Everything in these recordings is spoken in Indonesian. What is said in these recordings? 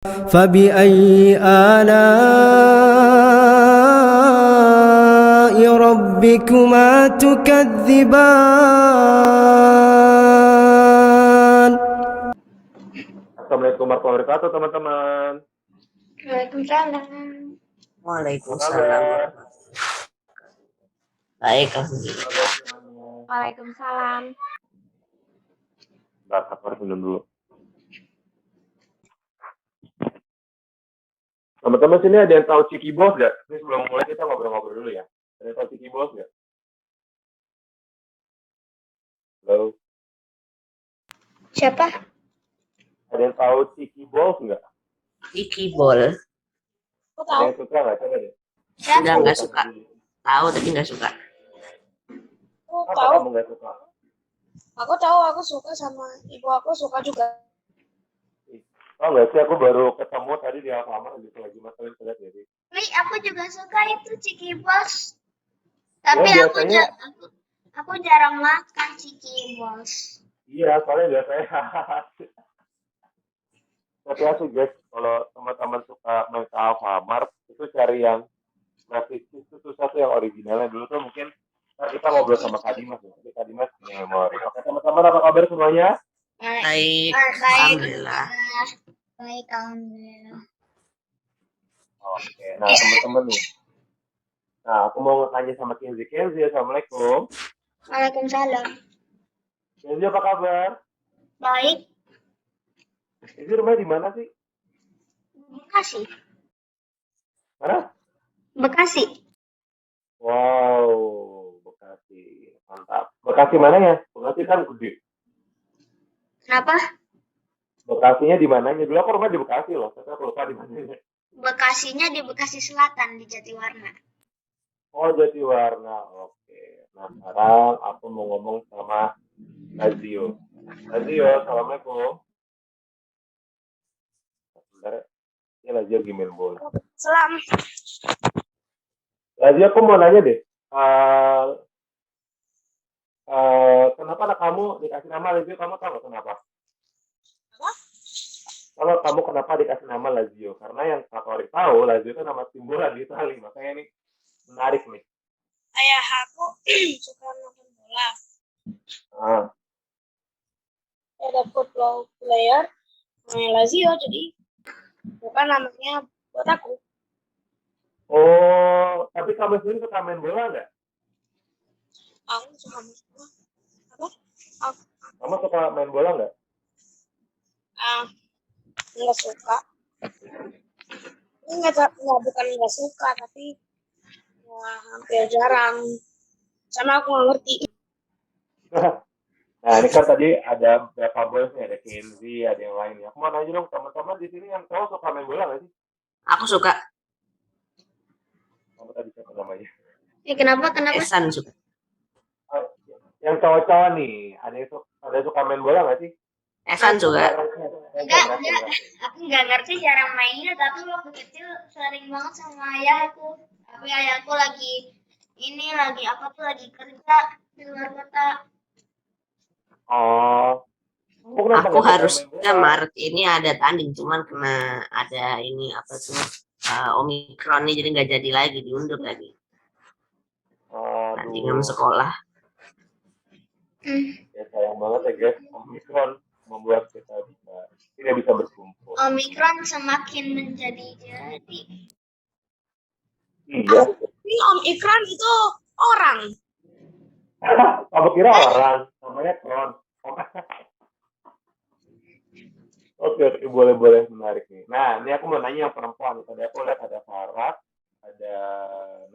فبأي آلاء ربكما تكذبان. Assalamualaikum warahmatullahi wabarakatuh, teman-teman. Waalaikumsalam. Apa Waalaikumsalam. kabar? Baik, Apa alhamdulillah. kabar semuanya? Waalaikumsalam. Bentar, aku harus minum dulu. Teman-teman sini ada yang tahu Ciki Bos nggak? Ini sebelum mulai kita ngobrol-ngobrol dulu ya. Ada yang tahu Ciki Bos nggak? Halo? Siapa? Ada yang tahu Ciki Bos nggak? Iki bol. Aku Ada tahu. yang suka nggak? Coba deh. Enggak suka. Tahu tapi nggak suka. Aku Apa tahu. kamu nggak suka? Aku tahu. Aku suka sama ibu aku suka juga. Tahu nggak sih, aku baru ketemu tadi di Alfamart gitu lagi masalin lihat jadi. Wih, aku juga suka itu Ciki Bos. Tapi Ya, aku, biasanya. aku jarang makan Ciki Bos. Iya, soalnya biasanya. Tapi asik guys, kalau teman-teman suka main ke Alfamart, itu cari yang gratis itu susah tuh, yang originalnya. Dulu tuh mungkin kita ngobrol sama Kak Dimas ya, tapi Kak Dimas punya memori. Oke teman-teman, apa kabar semuanya? Baik, Baik. alhamdulillah. Baik, alhamdulillah. Oke, nah teman-teman nih. Nah, aku mau tanya sama Kenzi. Kenzi, Assalamualaikum. Waalaikumsalam. Kenzi, apa kabar? Baik. Kenzi rumahnya di mana sih? Bekasi. Mana? Bekasi. Wow, Bekasi. Mantap. Bekasi mana ya? Bekasi kan gede. Kenapa? Bekasinya di mananya? Dulu aku rumah di Bekasi loh, tapi aku lupa di mananya. Bekasinya di Bekasi Selatan, di Jatiwarna. Oh, Jatiwarna. Oke. Nah, sekarang aku mau ngomong sama Lazio. Lazio, Assalamualaikum. Sebentar ya. Ini Lazio gimana bola. Salam. Lazio, aku mau nanya deh. Kenapa anak kamu dikasih nama Lazio? Kamu tahu nggak kenapa? Apa? Kalau kamu kenapa dikasih nama Lazio? Karena yang Katolik tahu, Lazio itu nama tim bola di Itali. Makanya ini menarik nih. Ayah aku suka nonton bola. Ah. Ada football player namanya Lazio, jadi bukan namanya buat aku. Oh, tapi kamu sendiri suka main bola nggak? Aku suka bola. Apa? Kamu suka main bola nggak? Nggak suka. Nggak bukan nggak suka, tapi ya, hampir jarang. Sama aku nggak ngerti. Nah, ini kan tadi ada beberapa boys nih, ada Kenzi, ada yang lain. Aku mau nanya dong, teman-teman di sini yang cowok suka main bola nggak sih? Aku suka. Kamu tadi siapa namanya? Kenapa? Esan suka. Yang cowok-cowok nih, ada suka main bola nggak sih? Esan suka. Enggak. Aku nggak ngerti cara mainnya, tapi waktu kecil sering banget sama ayahku. Tapi ayahku lagi kerja di luar kota. Oh, Aku harusnya Maret ini ada tanding, cuman kena ada ini apa tuh Omikron nih, jadi nggak jadi lagi, diundur lagi. Tandingan sekolah. Ya sayang banget ya guys, Omikron membuat kita tidak bisa berkumpul. Omikron semakin menjadi-jadi. Iya. Ini Omikron itu orang. Kamu kira orang? Namanya Kron. Oke, boleh menarik nih. Nah, ini aku mau nanya yang perempuan. Tadi aku lihat ada Farah, ada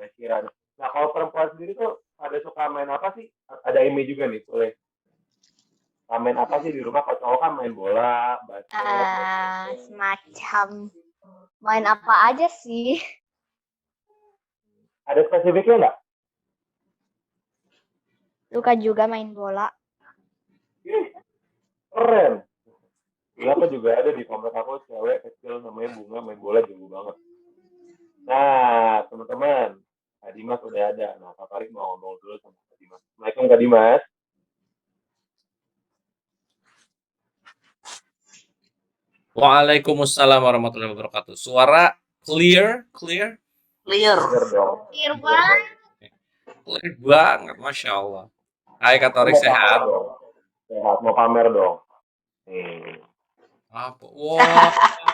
Nasira. Nah, kalau perempuan sendiri tuh ada suka main apa sih? Ada Emi juga nih, boleh. Main apa sih di rumah? Kalau cowok kan main bola, basket. Semacam main apa aja sih? Ada spesifiknya nggak? Suka juga main bola. Keren. Aku juga ada di komplek aku cewek kecil namanya Bunga, main bola jago banget. Nah, teman-teman, Kak Dimas udah ada. Nah, Kak Farid mau ngomong dulu sama Kak Dimas. Assalamualaikum Kak Dimas. Waalaikumsalam warahmatullahi wabarakatuh. Suara clear, clear, Clear. Bener dong. Clear banget. clear banget, masya Allah. Hai Kak Torik, Mau pamer sehat? dong. Sehat, mau pamer dong. Nih. Apa? Wah,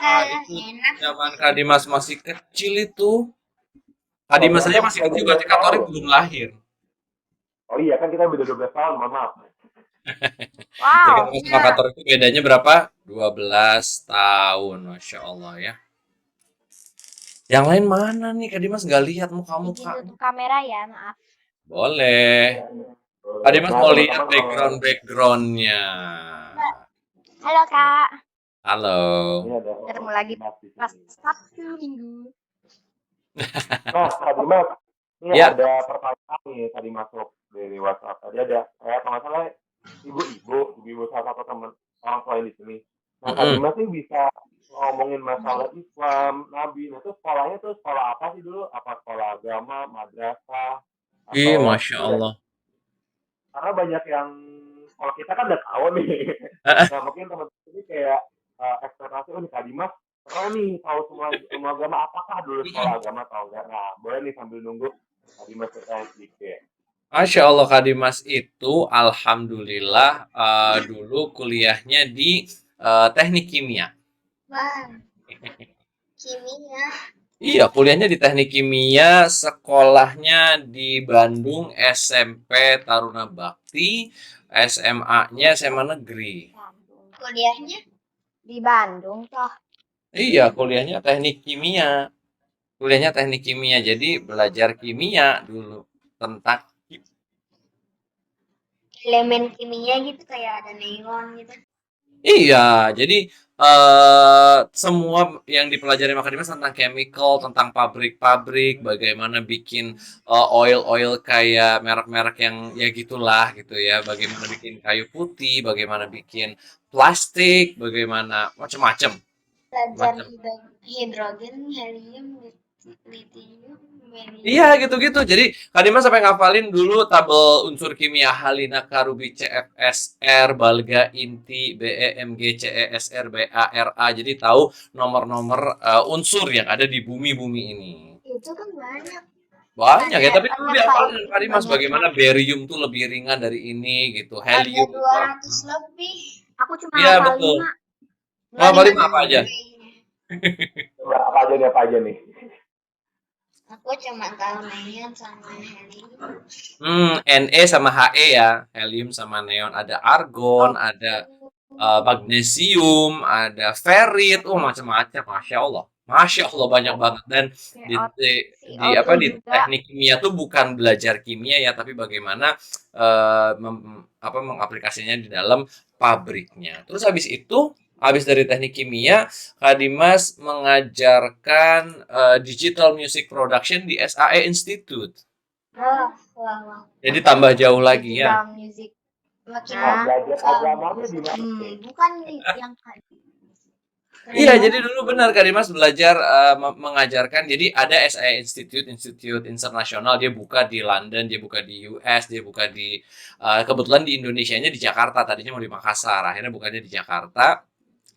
Nah, itu enak. zaman Kak Dimas masih kecil itu. Kak Dimas saja masih kecil, berarti Kak Torik belum lahir. Oh iya, kan kita beda 12 tahun, mohon maaf. Jadi Wow. kamu sama Kak Torik itu bedanya berapa? 12 tahun, masya Allah ya. Yang lain mana nih? Kak Dimas nggak lihat Izin muka-muka. tutup kamera ya, maaf. Boleh. Kak Dimas mau lihat teman-teman, background-backgroundnya. Halo Kak, Halo. ini ada ketemu lagi Dimas di pas sini. Sabtu Minggu. Nah, Kak Dimas, ini Ya. ada pertanyaan nih tadi masuk dari WhatsApp. Tadi ada, kalau nggak salah, ibu salah satu teman orang tua yang di sini. Nah, Kak Dimas sih bisa ngomongin masalah Islam, Nabi. Nah, itu sekolahnya tuh sekolah apa sih dulu? Apa sekolah agama, madrasah, Ih, atau masya Allah. karena banyak yang kalau kita kan udah tahu nih. Nah, mungkin teman-teman ini kayak ekspektasi, oh nih Kak Dimas keren nih tahu semua agama, apakah dulu sekolah agama tahu nggak? Nah, boleh nih sambil nunggu Kak Dimas bertanya sedikit. Masya Allah, Kak Dimas itu alhamdulillah dulu kuliahnya di teknik kimia. Wah, kimia. Iya, kuliahnya di teknik kimia, sekolahnya di Bandung, SMP Taruna Bakti, SMA-nya SMA Negeri. Kuliahnya Di Bandung toh. Iya, kuliahnya teknik kimia. Kuliahnya teknik kimia, jadi belajar kimia dulu tentang elemen kimia gitu kayak ada neon gitu. Iya, jadi semua yang dipelajari Maka Dimas tentang chemical, tentang pabrik-pabrik, bagaimana bikin oil-oil kayak merek-merek yang ya gitulah gitu ya, bagaimana bikin kayu putih, bagaimana bikin plastik, bagaimana macam-macam. Belajar Macam. hidrogen, helium, lithium, medium. Iya gitu-gitu. Jadi Kak Dimas sampai ngafalin dulu tabel unsur kimia halina karubi CFSR balga inti BEMG CESR BARA. Jadi tahu nomor-nomor unsur yang ada di bumi-bumi ini. Itu kan banyak. Banyak ya, tapi dulu Banyak, diapalin Pak. Kak Dimas Banyak. bagaimana barium tuh lebih ringan dari ini gitu. Ada Helium 200 lebih. Aku cuma Iya, hafal betul. 5. Mau balik apa aja? Coba apa aja nih? Aku cuma tahu neon sama helium. Ne sama He ya, helium sama neon, ada argon, ada magnesium, ada ferit, macam-macam, masya Allah banyak banget. Dan di CO2 di juga. teknik kimia tuh bukan belajar kimia ya, tapi bagaimana mengaplikasinya di dalam pabriknya. Terus habis dari teknik kimia, Kak Dimas mengajarkan digital music production di SAE Institute. Wah. Jadi tambah jauh lagi ya. Digital music. Makin Belajar agamanya di mana? Bukan yang Iya, jadi dulu benar Kak Dimas belajar mengajarkan. Jadi ada SAE Institute internasional, dia buka di London, dia buka di US, dia buka di kebetulan di Indonesianya di Jakarta, tadinya mau di Makassar, akhirnya bukanya di Jakarta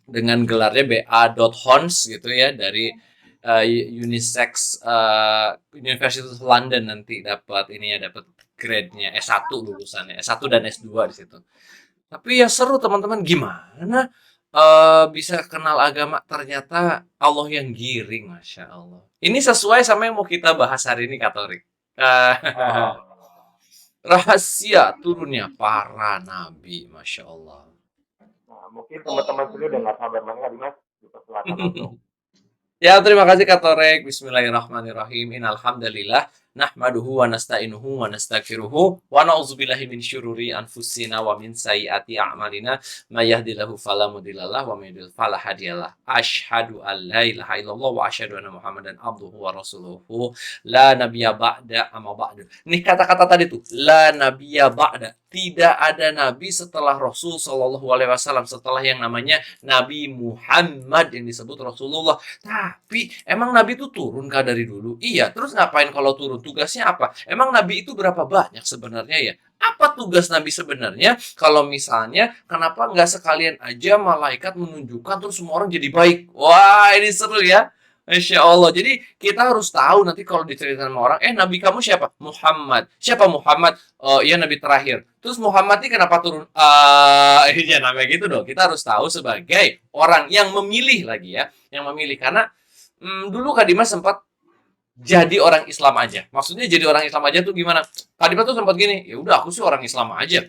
dengan gelarnya BA.Hons gitu ya, dari Unisex University of London. Nanti dapat grade-nya S1 lulusannya, S1 dan S2 di situ. Tapi ya seru teman-teman, gimana bisa kenal agama, ternyata Allah yang giring, masya Allah. Ini sesuai sama yang mau kita bahas hari ini, Kak Torik. Rahasia turunnya para nabi, masya Allah. Nah, mungkin teman-teman sendiri udah nggak sabar banget, Dimas. Dipersilakan langsung. Ya, terima kasih Kak Torek. Bismillahirrahmanirrahim. Innalhamdalillah nahmaduhu wa nasta'inuhu wa nastaghfiruhu wa na'udzubillahi min syururi anfusina wa min sayyiati a'malina may yahdihillahu fala mudhillalah wa may yudhlil fala hadiyalah. Asyhadu an la ilaha illallah wa asyhadu anna Muhammadan abduhu wa rasuluhu la nabiyya ba'da amma ba'du. Nih kata-kata tadi tuh, la nabiyya ba'da. Tidak ada nabi setelah Rasul sallallahu alaihi wasallam, setelah yang namanya Nabi Muhammad yang disebut Rasulullah. Tapi emang Nabi itu turun dari dulu? Iya, terus ngapain kalau turun? Tugasnya apa? Emang Nabi itu berapa banyak sebenarnya ya? Apa tugas Nabi sebenarnya? Kalau misalnya, kenapa nggak sekalian aja malaikat menunjukkan terus semua orang jadi baik? Wah, ini seru ya. Masya Allah. Jadi kita harus tahu nanti kalau diceritakan sama orang, Nabi kamu siapa? Muhammad. Siapa Muhammad? Oh iya, Nabi terakhir. Terus Muhammad ini kenapa turun? Ya namanya gitu dong. Kita harus tahu sebagai orang yang memilih lagi ya. Yang memilih. Karena dulu Kak Dimas sempat jadi orang Islam aja. Maksudnya jadi orang Islam aja tuh gimana? Kak Dimas tuh sempat gini, ya udah aku sih orang Islam aja.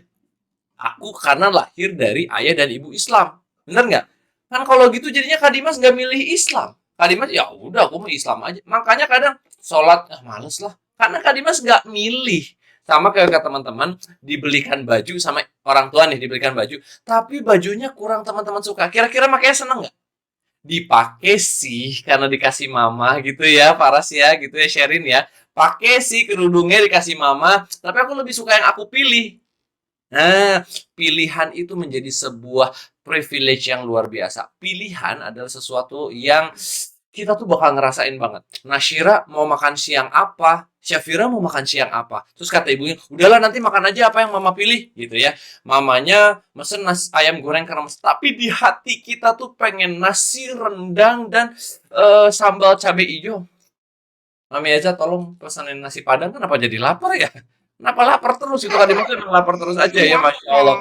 Aku karena lahir dari ayah dan ibu Islam. Bener nggak? Kan kalau gitu jadinya Kak Dimas nggak milih Islam. Kak Dimas ya udah aku mau Islam aja. Makanya kadang sholat males lah. Karena Kak Dimas nggak milih. Sama kayak teman-teman dibelikan baju sama orang tua nih dibelikan baju. Tapi bajunya kurang teman-teman suka. Kira-kira makanya seneng nggak? Dipakai sih karena dikasih mama gitu ya, Paras ya, gitu ya, Sherin ya. Pakai sih kerudungnya dikasih mama. Tapi aku lebih suka yang aku pilih. Nah, pilihan itu menjadi sebuah privilege yang luar biasa. Pilihan adalah sesuatu yang kita tuh bakal ngerasain banget. Nashira mau makan siang apa? Syafira mau makan siang apa? Terus kata ibunya, udahlah nanti makan aja apa yang mama pilih gitu ya. Mamanya mesen ayam goreng kremes. Tapi di hati kita tuh pengen nasi rendang dan sambal cabai hijau. Mami aja tolong pesanin nasi padang, kenapa jadi lapar ya? Kenapa lapar terus itu kan dimaksud lapar terus aja ya, Masya Allah.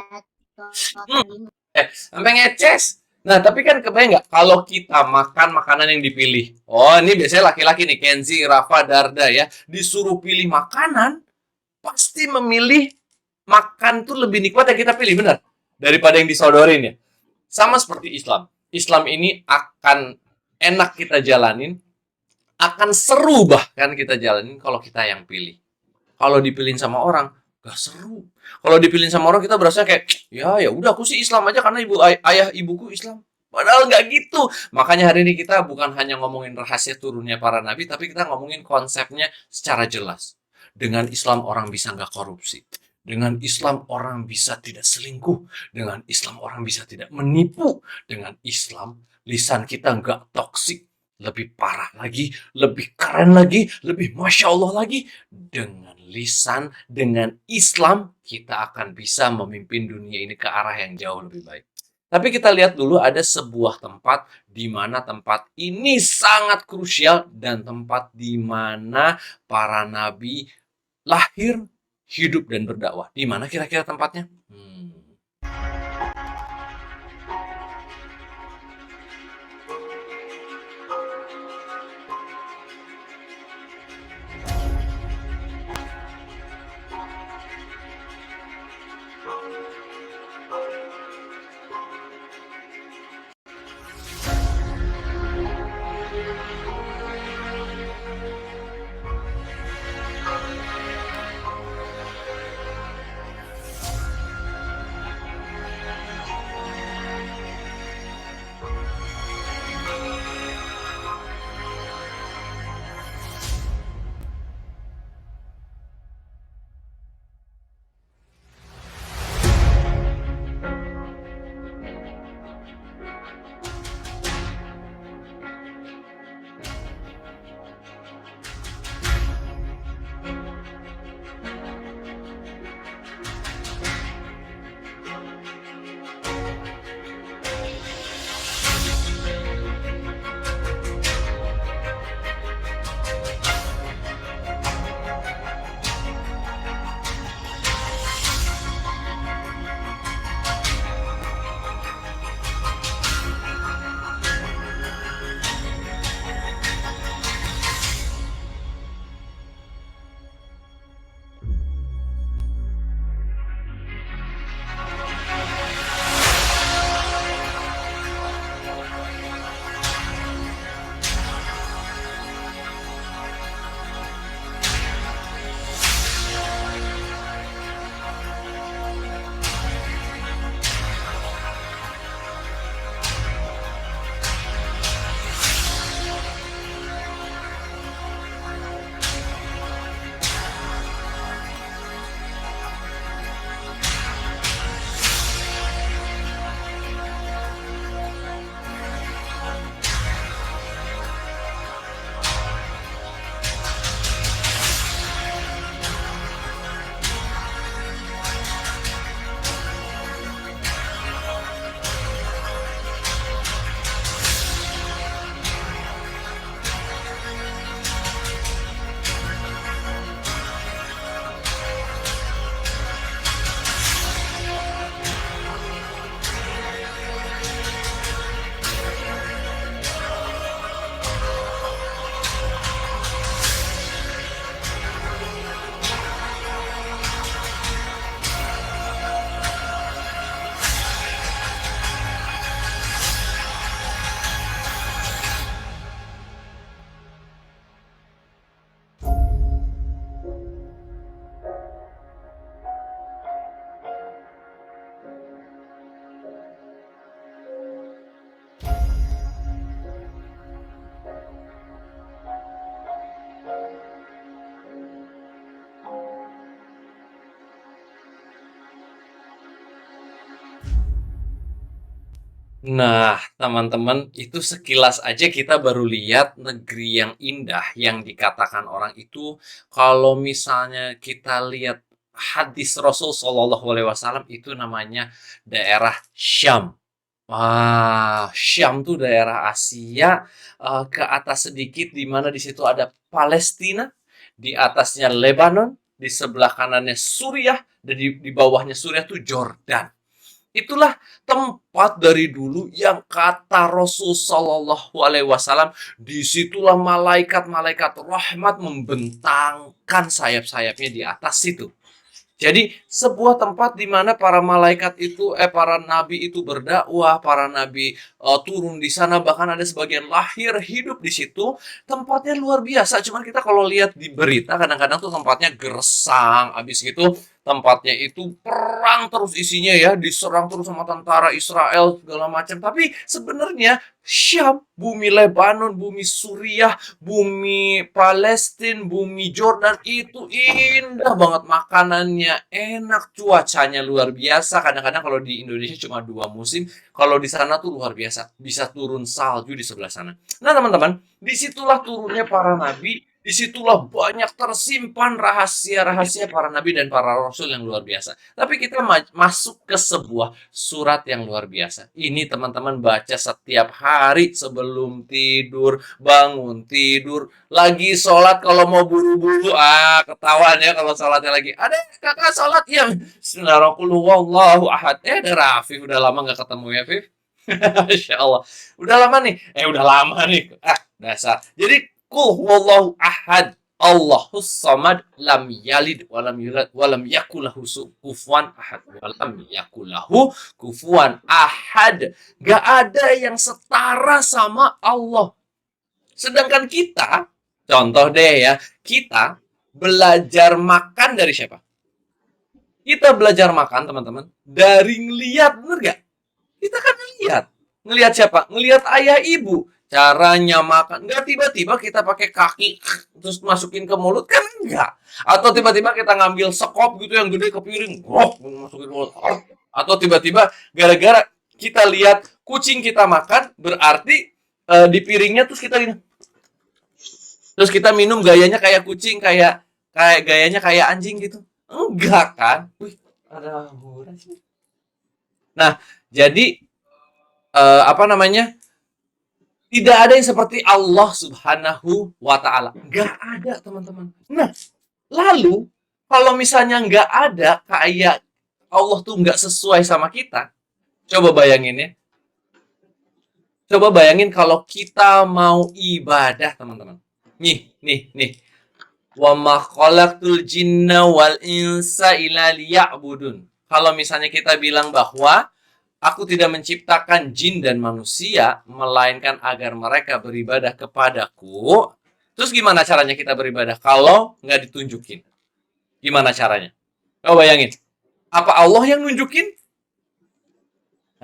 Sampai ngeces. Nah, tapi kan kebayang nggak kalau kita makan makanan yang dipilih? Oh, ini biasanya laki-laki nih, Kenzi, Rafa, Darda ya. Disuruh pilih makanan, pasti memilih makan tuh lebih nikmat yang kita pilih, benar? Daripada yang disodorin ya. Sama seperti Islam. Islam ini akan enak kita jalanin, akan seru bahkan kita jalanin kalau kita yang pilih. Kalau dipilihin sama orang, gak seru. Kalau dipilihin sama orang kita berasa kayak ya udah aku sih Islam aja karena ayah ibuku Islam. Padahal nggak gitu. Makanya hari ini kita bukan hanya ngomongin rahasia turunnya para nabi, tapi kita ngomongin konsepnya secara jelas. Dengan Islam orang bisa nggak korupsi. Dengan Islam orang bisa tidak selingkuh. Dengan Islam orang bisa tidak menipu. Dengan Islam lisan kita nggak toksik. Lebih parah lagi, lebih keren lagi, lebih Masya Allah lagi. Dengan lisan, dengan Islam, kita akan bisa memimpin dunia ini ke arah yang jauh lebih baik. Tapi kita lihat dulu ada sebuah tempat di mana tempat ini sangat krusial dan tempat di mana para nabi lahir, hidup, dan berdakwah. Di mana kira-kira tempatnya? Nah, teman-teman, itu sekilas aja kita baru lihat negeri yang indah yang dikatakan orang itu. Kalau misalnya kita lihat hadis Rasul Shallallahu Alaihi Wasallam itu namanya daerah Syam. Wah, Syam tuh daerah Asia, ke atas sedikit di mana di situ ada Palestina, di atasnya Lebanon, di sebelah kanannya Suriah, dan di bawahnya Suriah tuh Jordan. Itulah tempat dari dulu yang kata Rasul Shallallahu Alaihi Wasallam, disitulah malaikat-malaikat rahmat membentangkan sayap-sayapnya di atas situ. Jadi sebuah tempat di mana para malaikat itu, para nabi itu berdakwah, para nabi turun di sana, bahkan ada sebagian lahir hidup di situ. Tempatnya luar biasa. Cuman kita kalau lihat di berita kadang-kadang tuh tempatnya gersang, habis gitu tempatnya itu perang terus isinya ya, diserang terus sama tentara Israel segala macam. Tapi sebenarnya Syam, bumi Lebanon, bumi Suriah, bumi Palestina, bumi Jordan itu indah banget, makanannya enak, cuacanya luar biasa. Kadang-kadang kalau di Indonesia cuma 2 musim, kalau di sana tuh luar biasa, bisa turun salju di sebelah sana. Nah teman-teman, disitulah turunnya para nabi, disitulah banyak tersimpan rahasia-rahasia para nabi dan para rasul yang luar biasa. Tapi kita masuk ke sebuah surat yang luar biasa. Ini teman-teman baca setiap hari sebelum tidur, bangun tidur, lagi sholat kalau mau buru-buru, ketahuan ya kalau sholatnya lagi. Ada kakak sholat ya, Bismillahirrahmanirrahim, ahad. Ada Rafif, udah lama nggak ketemu ya, Fif. Masya Allah. Udah lama nih. Udah lama nih. Dasar. Jadi, Qul huwallahu ahad, Allahus samad, lam yalid walam yulad walam yakul lahu kufuwan ahad. Walam yakul lahu kufuwan ahad. Gak ada yang setara sama Allah. Sedangkan kita, contoh deh ya, kita belajar makan dari siapa? Kita belajar makan, teman-teman, dari ngeliat, bener gak? Kita kan ngeliat. Ngeliat siapa? Ngeliat ayah ibu. Caranya makan, nggak tiba-tiba kita pakai kaki terus masukin ke mulut, kan enggak. Atau tiba-tiba kita ngambil sekop gitu yang gede ke piring, masukin mulut. Atau tiba-tiba gara-gara kita lihat kucing kita makan, berarti di piringnya terus kita lihat, terus kita minum gayanya kayak kucing, kayak gayanya kayak anjing gitu. Enggak kan? Wih, ada murah sih. Nah, jadi apa namanya? Tidak ada yang seperti Allah Subhanahu wa Ta'ala. Nggak ada, teman-teman. Nah, lalu kalau misalnya nggak ada, kayak Allah tuh nggak sesuai sama kita, coba bayangin ya. Coba bayangin kalau kita mau ibadah, teman-teman. Nih. Wa ma khalaqtul jinna wal insa illa liya'budun. Kalau misalnya kita bilang bahwa aku tidak menciptakan jin dan manusia, melainkan agar mereka beribadah kepadaku. Terus gimana caranya kita beribadah kalau nggak ditunjukin? Gimana caranya? Kau bayangin. Apa Allah yang nunjukin?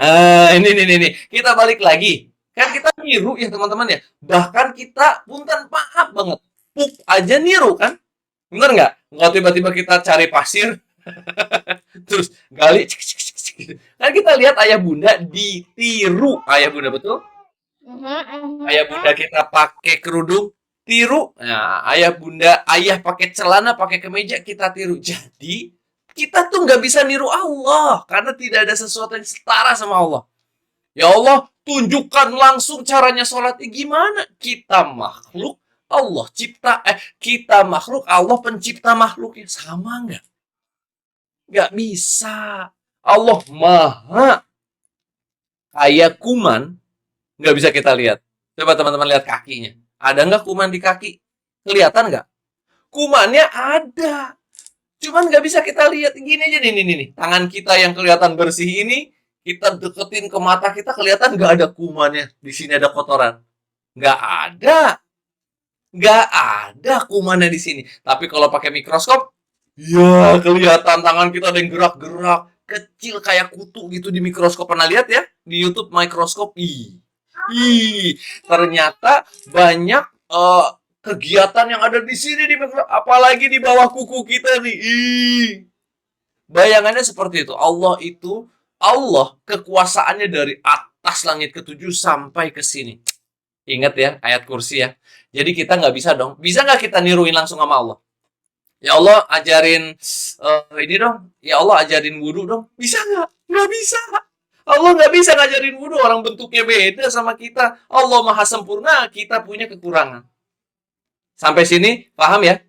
Ini. Kita balik lagi. Kan kita niru ya teman-teman ya. Bahkan kita punten maaf banget. Pup aja niru kan? Bener nggak? Nggak tiba-tiba kita cari pasir. Terus gali, kan kita lihat ayah bunda ditiru, ayah bunda, betul? Ayah bunda kita pakai kerudung, tiru. Nah, ayah pakai celana, pakai kemeja, kita tiru. Jadi kita tuh nggak bisa niru Allah karena tidak ada sesuatu yang setara sama Allah. Ya Allah, tunjukkan langsung caranya sholat. Gimana? Kita makhluk, Allah cipta. Kita makhluk, Allah pencipta makhluknya. Sama nggak? Nggak bisa. Allah maha. Kayak kuman, nggak bisa kita lihat. Coba teman-teman lihat kakinya. Ada nggak kuman di kaki? Kelihatan nggak? Kumannya ada. Cuman nggak bisa kita lihat. Gini aja nih. Tangan kita yang kelihatan bersih ini, kita deketin ke mata kita, kelihatan nggak ada kumannya. Di sini ada kotoran. Nggak ada. Nggak ada kumannya di sini. Tapi kalau pakai mikroskop, ya, kelihatan tangan kita ada yang gerak-gerak. Kecil kayak kutu gitu di mikroskop. Pernah lihat ya? Di YouTube mikroskop. Ternyata banyak kegiatan yang ada di sini di mikroskop. Apalagi di bawah kuku kita nih. Bayangannya seperti itu. Allah kekuasaannya dari atas langit ke-7 sampai ke sini. Ingat ya ayat kursi ya. Jadi kita nggak bisa dong. Bisa nggak kita niruin langsung sama Allah? Ya Allah ajarin ini dong. Ya Allah ajarin wudhu dong. Bisa nggak? Nggak bisa. Allah nggak bisa ngajarin wudhu. Orang bentuknya beda sama kita. Allah maha sempurna. Kita punya kekurangan. Sampai sini paham ya?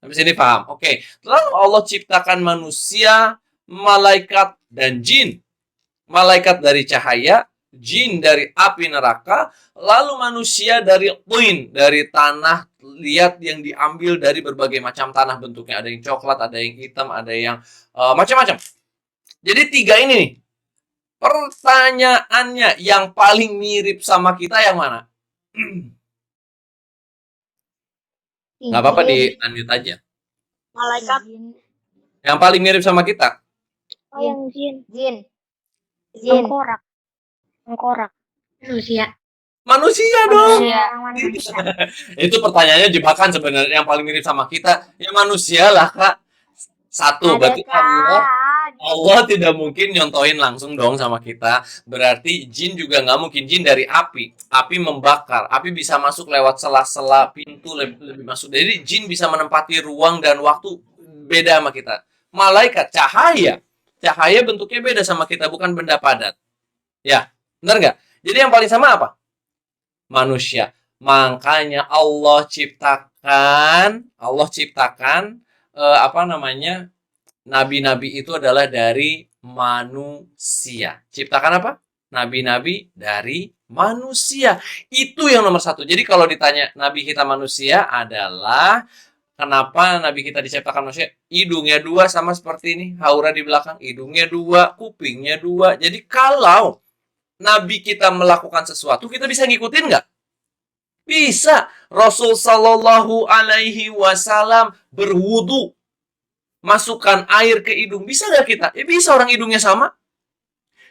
Sampai sini paham. Oke. Lalu Allah ciptakan manusia, malaikat, dan jin. Malaikat dari cahaya, jin dari api neraka, lalu manusia dari tin, dari tanah liat yang diambil dari berbagai macam tanah bentuknya. Ada yang coklat, ada yang hitam, ada yang macam-macam. Jadi 3 ini nih. Pertanyaannya, yang paling mirip sama kita yang mana? Nggak apa-apa di unmute aja. Malaikat. Yang paling mirip sama kita? Oh, yang jin. Jin. Tengkorak. Manusia. Manusia dong. Manusia. Itu pertanyaannya jebakan sebenarnya. Yang paling mirip sama kita ya manusia lah, Kak. Satu, berarti Allah tidak mungkin nyontohin langsung dong sama kita. Berarti jin juga nggak mungkin. Jin dari api. Api membakar. Api bisa masuk lewat sela-sela pintu, lebih masuk. Jadi jin bisa menempati ruang dan waktu beda sama kita. Malaikat, cahaya. Cahaya bentuknya beda sama kita, bukan benda padat. Ya, benar nggak? Jadi yang paling sama apa? Manusia. Makanya Allah ciptakan nabi-nabi itu adalah dari manusia. Ciptakan apa? Nabi-nabi dari manusia. Itu yang nomor 1. Jadi kalau ditanya nabi kita manusia adalah kenapa nabi kita diciptakan manusia? Hidungnya 2 sama seperti ini, haura di belakang, hidungnya 2, kupingnya 2. Jadi kalau nabi kita melakukan sesuatu, kita bisa ngikutin nggak? Bisa. Rasul Shallallahu Alaihi Wasallam berwudu, masukkan air ke hidung. Bisa nggak kita? Ya bisa, orang hidungnya sama.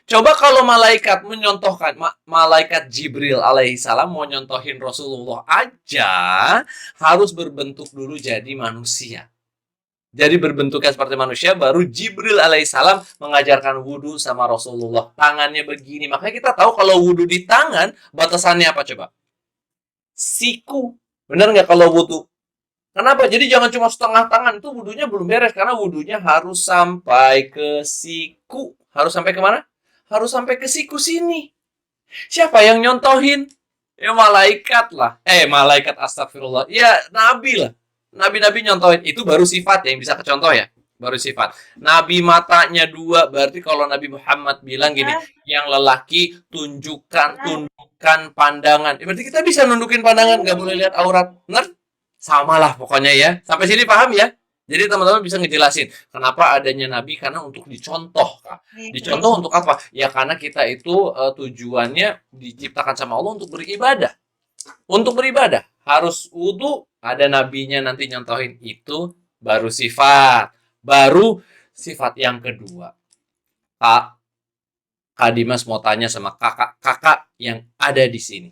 Coba kalau malaikat menyontohkan, malaikat Jibril alaihissalam mau nyontohin Rasulullah aja, harus berbentuk dulu jadi manusia. Jadi berbentuknya seperti manusia, baru Jibril alaihissalam mengajarkan wudhu sama Rasulullah. Tangannya begini. Makanya kita tahu kalau wudhu di tangan, batasannya apa coba? Siku. Benar nggak kalau wudhu? Kenapa? Jadi jangan cuma setengah tangan. Itu wudhunya belum beres. Karena wudhunya harus sampai ke siku. Harus sampai kemana? Harus sampai ke siku sini. Siapa yang nyontohin? Ya malaikat lah. Malaikat astagfirullah. Ya nabi lah. Nabi-nabi nyontohin. Itu baru sifat yang bisa kecontoh ya. Baru sifat. Nabi matanya 2. Berarti kalau Nabi Muhammad bilang gini. Yang lelaki tundukkan pandangan. Berarti kita bisa nundukin pandangan. Gak boleh lihat aurat. Benar? Sama lah pokoknya ya. Sampai sini paham ya? Jadi teman-teman bisa ngejelasin kenapa adanya nabi, karena untuk dicontoh. Dicontoh untuk apa? Ya karena kita itu tujuannya diciptakan sama Allah untuk beribadah. Untuk beribadah harus wudu, ada nabinya nanti nyontohin, itu baru sifat. Baru sifat yang kedua. Kak Dimas mau tanya sama kakak yang ada di sini.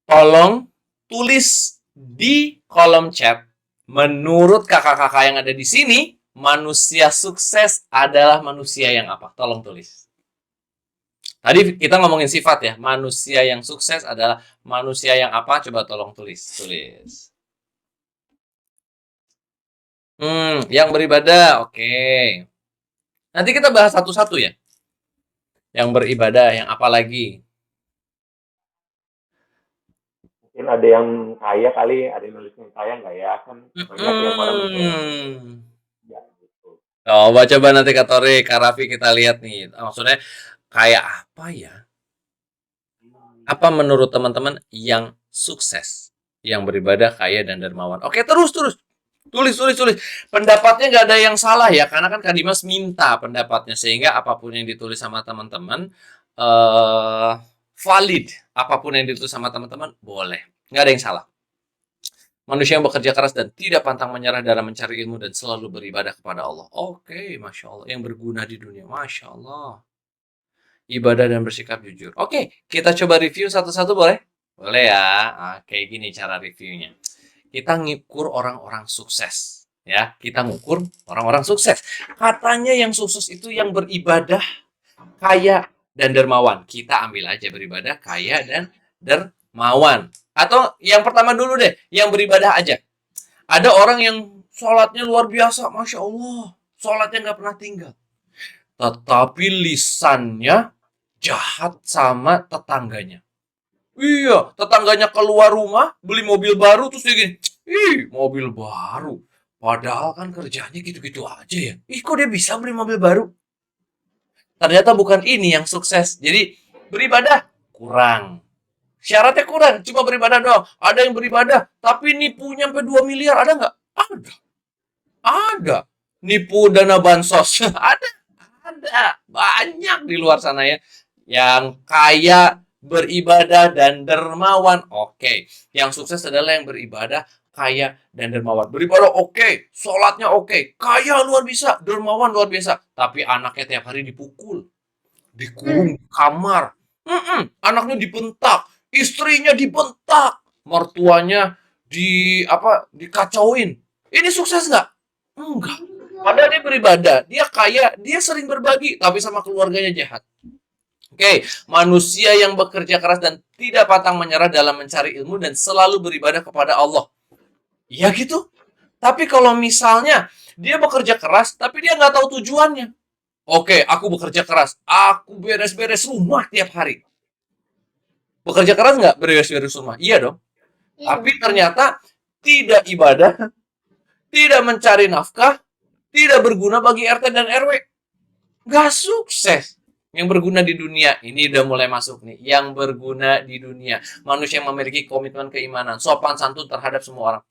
Tolong tulis di kolom chat, menurut kakak-kakak yang ada di sini, manusia sukses adalah manusia yang apa? Tolong tulis. Tadi kita ngomongin sifat ya. Manusia yang sukses adalah manusia yang apa? Coba tolong tulis. Yang beribadah. Oke. Nanti kita bahas satu-satu ya. Yang beribadah, yang apa lagi? Mungkin ada yang kaya kali, ada yang nulisnya kaya nggak ya? Kan banyak yang orang ya, gitu. Coba nanti Kak Tori, Kak Raffi kita lihat nih. Maksudnya kayak apa ya? Apa menurut teman-teman yang sukses? Yang beribadah, kaya, dan dermawan. Oke, terus. Tulis. Pendapatnya nggak ada yang salah ya. Karena kan Kak Dimas minta pendapatnya. Sehingga apapun yang ditulis sama teman-teman, valid. Apapun yang ditulis sama teman-teman, boleh. Nggak ada yang salah. Manusia yang bekerja keras dan tidak pantang menyerah dalam mencari ilmu dan selalu beribadah kepada Allah. Oke, Masya Allah. Yang berguna di dunia. Masya Allah. Ibadah dan bersikap jujur. Oke, kita coba review satu-satu boleh? Boleh ya. Kayak gini cara reviewnya. Kita ngukur orang-orang sukses. Ya, kita ngukur orang-orang sukses. Katanya yang sukses itu yang beribadah, kaya, dan dermawan. Kita ambil aja beribadah, kaya dan dermawan. Atau yang pertama dulu deh, yang beribadah aja. Ada orang yang sholatnya luar biasa, Masya Allah. Sholatnya nggak pernah tinggal. Tetapi lisannya jahat sama tetangganya. Iya, tetangganya keluar rumah, beli mobil baru, terus dia gini, ih, mobil baru. Padahal kan kerjanya gitu-gitu aja ya. Ih, kok dia bisa beli mobil baru? Ternyata bukan ini yang sukses. Jadi, beribadah kurang. Syaratnya kurang, cuma beribadah doang. Ada yang beribadah, tapi nipunya sampai 2 miliar, ada nggak? Ada. Ada. Nipu dana bansos. Ada. Banyak di luar sana ya. Yang kaya, beribadah, dan dermawan. Oke. Yang sukses adalah yang beribadah, kaya, dan dermawan. Beribadah oke. Sholatnya oke. Kaya luar biasa. Dermawan luar biasa. Tapi anaknya tiap hari dipukul. Dikurung di kamar. Anaknya dibentak. Istrinya dibentak, mertuanya dikacauin. Ini sukses nggak? Enggak. Padahal dia beribadah, dia kaya, dia sering berbagi, tapi sama keluarganya jahat. Oke, manusia yang bekerja keras dan tidak pantang menyerah dalam mencari ilmu dan selalu beribadah kepada Allah. Ya gitu. Tapi kalau misalnya dia bekerja keras, tapi dia nggak tahu tujuannya. Oke, aku bekerja keras, aku beres-beres rumah tiap hari. Bekerja keras nggak beres-beres rumah? Iya dong. Tapi ternyata tidak ibadah, tidak mencari nafkah, tidak berguna bagi RT dan RW. Nggak sukses. Yang berguna di dunia, ini udah mulai masuk nih. Yang berguna di dunia. Manusia yang memiliki komitmen keimanan, sopan santun terhadap semua orang.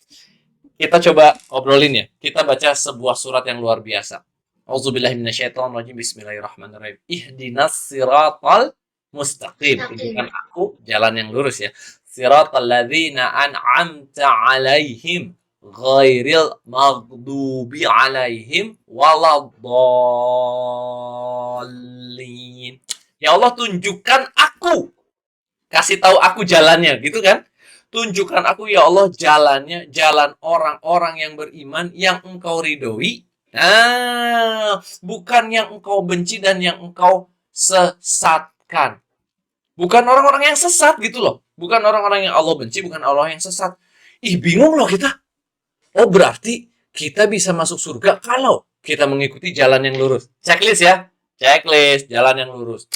Kita coba obrolin ya. Kita baca sebuah surat yang luar biasa. Auzubillahiminasyaitonirrajim. Bismillahirrahmanirrahim. Ihdinas siratal mustaqim. Tunjukkan aku jalan yang lurus ya. Siratal ladzina an'amta 'alaihim ghairil maghdubi 'alaihim waladdallin. Ya Allah, tunjukkan aku. Kasih tahu aku jalannya, gitu kan? Tunjukkan aku ya Allah jalannya, jalan orang-orang yang beriman yang Engkau ridhoi. Nah, bukan yang Engkau benci dan yang Engkau sesatkan. Bukan orang-orang yang sesat gitu loh. Bukan orang-orang yang Allah benci, bukan Allah yang sesat. Ih, bingung loh kita. Oh, berarti kita bisa masuk surga kalau kita mengikuti jalan yang lurus. Checklist ya. Checklist, jalan yang lurus.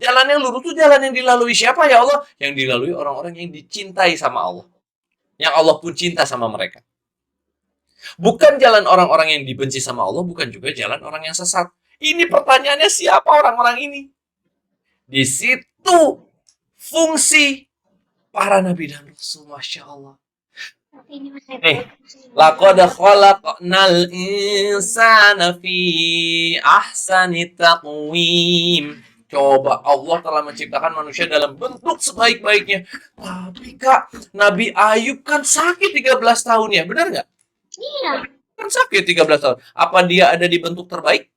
Jalan yang lurus itu jalan yang dilalui siapa ya Allah? Yang dilalui orang-orang yang dicintai sama Allah. Yang Allah pun cinta sama mereka. Bukan jalan orang-orang yang dibenci sama Allah, bukan juga jalan orang yang sesat. Ini pertanyaannya, siapa orang-orang ini? Di situ fungsi para nabi dan rasul, Masya Allah. Laqad khalaqnal insana fi ahsani taqwim. Coba, Allah telah menciptakan manusia dalam bentuk sebaik-baiknya. Tapi Kak, Nabi Ayub kan sakit 13 tahun ya, benar nggak? Iya. Kan sakit 13 tahun. Apa dia ada di bentuk terbaik?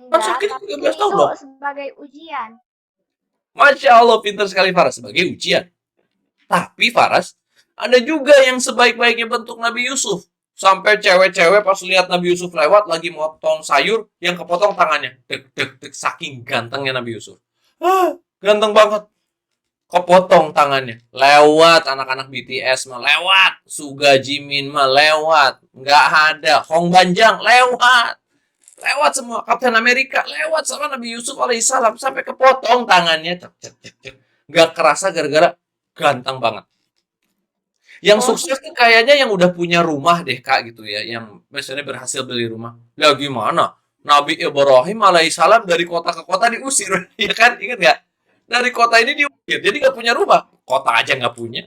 Kan Enggak, sakit tapi 13 tahun itu loh. sebagai ujian. Masya Allah, pintar sekali Faras. Sebagai ujian. Tapi Faras, ada juga yang sebaik-baiknya bentuk Nabi Yusuf. Sampai cewek-cewek pas lihat Nabi Yusuf lewat lagi motong sayur, yang kepotong tangannya. Dek, dek, dek, saking gantengnya Nabi Yusuf. Ganteng banget. Kepotong tangannya. Lewat anak-anak BTS mah lewat. Suga Jimin mah lewat. Nggak ada. Hong Banjang lewat. Lewat semua. Kapten Amerika lewat sama Nabi Yusuf alaihissalam. Sampai kepotong tangannya. Cek, cek, cek, cek. Nggak kerasa gara-gara ganteng banget. Yang sukses tuh kayaknya yang udah punya rumah deh Kak gitu ya. Yang biasanya berhasil beli rumah. Ya gimana? Nabi Ibrahim alaihissalam dari kota ke kota diusir. Ya kan? Ingat nggak? Dari kota ini diusir. Jadi nggak punya rumah. Kota aja nggak punya.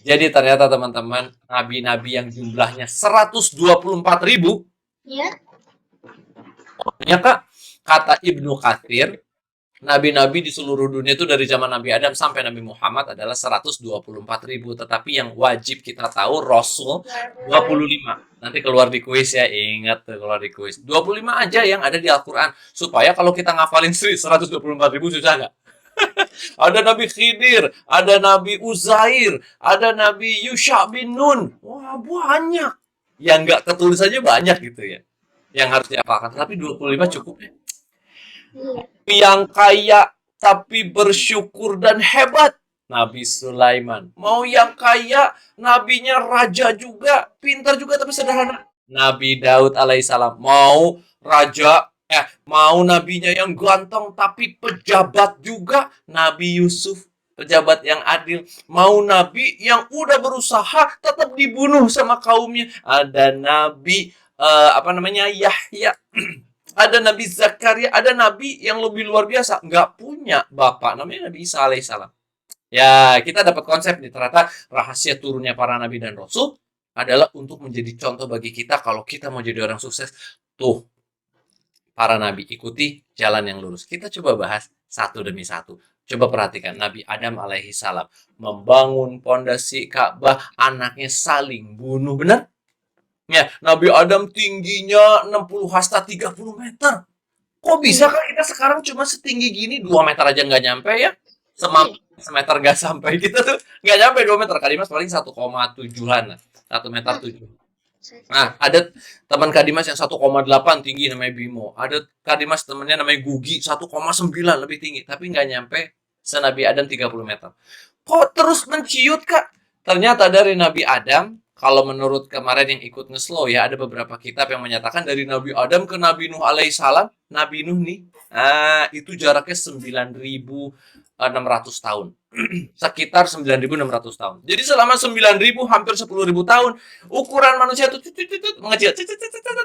Jadi ternyata teman-teman, nabi-nabi yang jumlahnya 124.000. Ya. Ya Kak, kata Ibnu Katsir, nabi-nabi di seluruh dunia itu dari zaman Nabi Adam sampai Nabi Muhammad adalah 124.000. Tetapi yang wajib kita tahu Rasul 25. Nanti keluar di kuis ya, ingat tuh keluar di kuis. 25 aja yang ada di Al-Quran. Supaya kalau kita ngafalin 124.000 susah nggak? Ada Nabi Khidir, ada Nabi Uzair, ada Nabi Yusha bin Nun. Wah, banyak. Yang nggak ketulis aja banyak gitu ya. Yang harus dihafalkan. Tapi 25 cukup ya. Yang kaya tapi bersyukur dan hebat, Nabi Sulaiman. Mau yang kaya, nabinya raja juga, pintar juga tapi sederhana, Nabi Daud alaihissalam. Mau mau nabinya yang ganteng tapi pejabat juga, Nabi Yusuf, pejabat yang adil. Mau nabi yang udah berusaha tetap dibunuh sama kaumnya, ada nabi Yahya. Ada Nabi Zakaria, ada Nabi yang lebih luar biasa, nggak punya bapak, namanya Nabi Isa alaihissalam. Ya, kita dapat konsep nih, ternyata rahasia turunnya para Nabi dan Rasul adalah untuk menjadi contoh bagi kita kalau kita mau jadi orang sukses. Tuh, para Nabi, ikuti jalan yang lurus. Kita coba bahas satu demi satu. Coba perhatikan, Nabi Adam alaihissalam membangun pondasi Ka'bah, anaknya saling bunuh, benar? Ya, Nabi Adam tingginya 60 hasta 30 meter. Kok bisa kan kita sekarang cuma setinggi gini, 2 meter aja nggak nyampe ya? Semeter nggak sampai. Kita tuh nggak nyampe 2 meter. Kak Dimas paling 1,7-an. 1 meter 7. Nah, ada teman Kak Dimas yang 1,8 tinggi namanya Bimo. Ada Kak Dimas temennya namanya Gugi 1,9 lebih tinggi. Tapi nggak nyampe senabi Adam 30 meter. Kok terus menciut, Kak? Ternyata dari Nabi Adam, kalau menurut kemarin yang ikut nge-slow ya, ada beberapa kitab yang menyatakan dari Nabi Adam ke Nabi Nuh alaihissalam, Nabi Nuh nih, itu jaraknya 9.600 tahun. Sekitar 9.600 tahun. Jadi selama 9.000 hampir 10.000 tahun, ukuran manusia itu mengecil,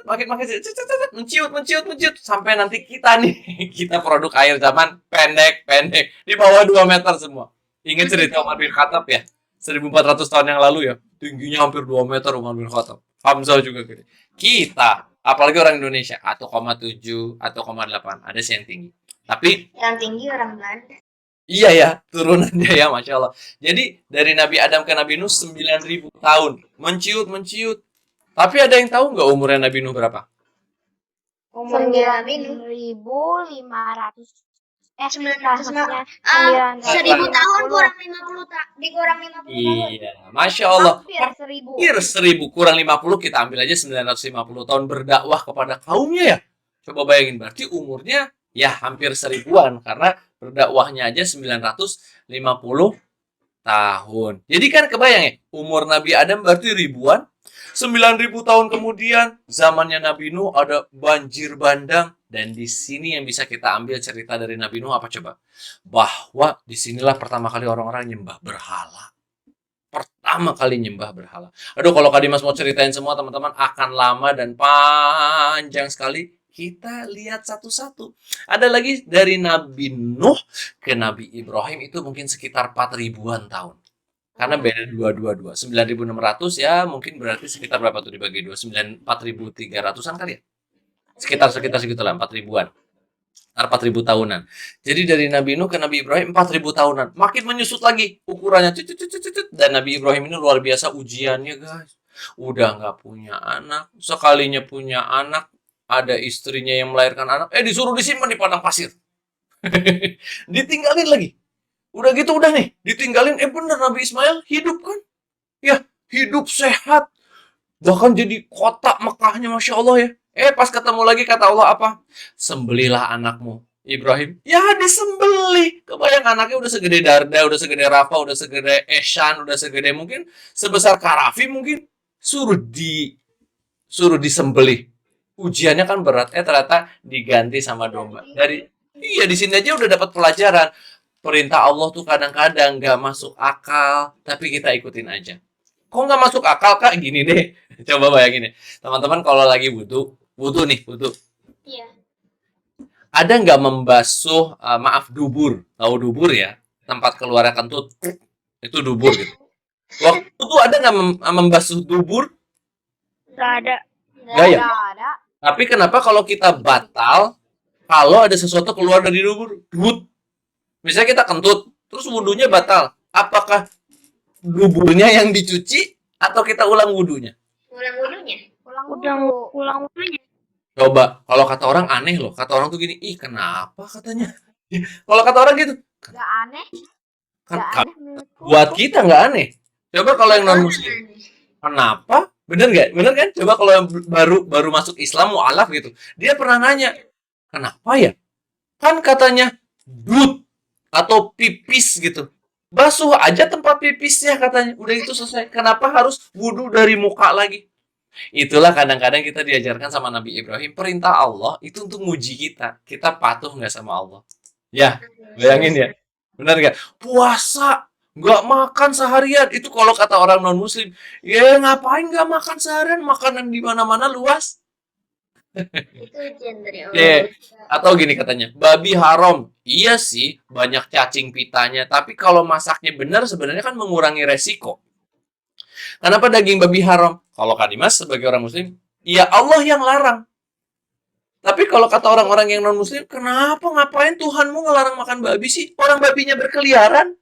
makin menciut sampai nanti kita nih, kita produk air zaman pendek di bawah 2 meter semua. Ingat cerita Umar bin Khattab ya? 1.400 tahun yang lalu ya, tingginya hampir 2 meter Umar bin Khattab. Hamzah juga gede. Kita, apalagi orang Indonesia, 1,7, 1,8, ada sih yang tinggi. Tapi Yang tinggi orang Belanda. iya ya, turunannya ya, Masya Allah. Jadi dari Nabi Adam ke Nabi Nuh 9.000 tahun, menciut. Tapi ada yang tahu nggak umurnya Nabi Nuh berapa? Umurnya Nabi Nuh 9.500. 900 maksudnya 1000 tahun kurang 50 dikurang 50 tahun. Iya, Masya Allah. Hampir 1.000. 1.000 kurang 50, kita ambil aja 950 tahun berdakwah kepada kaumnya ya. Coba bayangin, berarti umurnya ya hampir 1000-an, karena berdakwahnya aja 950 tahun. Jadi kan kebayang ya, umur Nabi Adam berarti ribuan. 9.000 tahun kemudian, zamannya Nabi Nuh ada banjir bandang. Dan di sini yang bisa kita ambil cerita dari Nabi Nuh apa coba? Bahwa disinilah pertama kali orang-orang nyembah berhala. Pertama kali nyembah berhala. Aduh, kalau Kak Dimas mau ceritain semua teman-teman akan lama dan panjang sekali. Kita lihat satu-satu. Ada lagi dari Nabi Nuh ke Nabi Ibrahim itu mungkin sekitar 4.000-an tahun. Karena beda 222. 9.600 ya mungkin berarti sekitar berapa tuh dibagi 2? 4.300-an kali ya? Sekitar segitulah, 4.000-an. 4.000 tahunan. Jadi dari Nabi Nuh ke Nabi Ibrahim 4.000 tahunan. Makin menyusut lagi ukurannya. Dan Nabi Ibrahim ini luar biasa ujiannya, guys. Udah nggak punya anak. Sekalinya punya anak, ada istrinya yang melahirkan anak. Disuruh disimpan di padang pasir. Ditinggalin lagi. Udah gitu udah nih. Ditinggalin. Bener Nabi Ismail hidup kan? Ya, hidup sehat. Bahkan jadi kota Mekahnya, Masya Allah ya. Pas ketemu lagi kata Allah apa? Sembelilah anakmu. Ibrahim, ya disembeli. Kebayang anaknya udah segede Darda, udah segede Rafa, udah segede Eshan, udah segede mungkin sebesar Karafi mungkin. Suruh disembeli. Ujiannya kan berat. Ternyata diganti sama domba. Di sini aja udah dapat pelajaran. Perintah Allah tuh kadang-kadang nggak masuk akal, tapi kita ikutin aja. Kok nggak masuk akal, Kak? Gini deh. Coba bayangin ya. Teman-teman kalau lagi wudhu. Iya. Ada nggak membasuh, dubur? Tahu dubur ya? Tempat keluarnya kentut. Itu dubur gitu. Waktu itu ada nggak membasuh dubur? Nggak ada. Nggak ya? Ada. Tapi kenapa kalau kita batal, kalau ada sesuatu keluar dari dubur? Misalnya kita kentut, terus wudhunya batal. Apakah duburnya yang dicuci atau kita ulang wudhunya? Ulang wudhunya. Ulang wudhunya. Coba, kalau kata orang aneh loh. Kata orang tuh gini, kenapa katanya? Kalau kata orang gitu, Gak aneh. kan, Gak aneh menurutku. buat kita nggak aneh. Coba kalau yang non muslim, kenapa? Bener nggak? Bener kan? Coba kalau yang baru masuk Islam mualaf gitu, dia pernah nanya, kenapa ya? Kan katanya dud atau pipis gitu. Basuh aja tempat pipisnya katanya. Udah itu selesai. Kenapa harus wudhu dari muka lagi? Itulah kadang-kadang kita diajarkan sama Nabi Ibrahim. Perintah Allah itu untuk nguji kita. Kita patuh nggak sama Allah? Ya, bayangin ya. Benar nggak? Puasa, nggak makan seharian. Itu kalau kata orang non-muslim. Ya ngapain nggak makan seharian? Makanan di mana-mana luas. Itu ujian dari Ya, Allah. atau gini katanya, babi haram. Iya sih, banyak cacing pitanya. Tapi kalau masaknya benar sebenarnya kan mengurangi resiko. Kenapa daging babi haram? Kalau Kak Dimas sebagai orang muslim, ya Allah yang larang. Tapi kalau kata orang-orang yang non-muslim, kenapa ngapain Tuhanmu ngelarang makan babi sih? Orang babinya berkeliaran.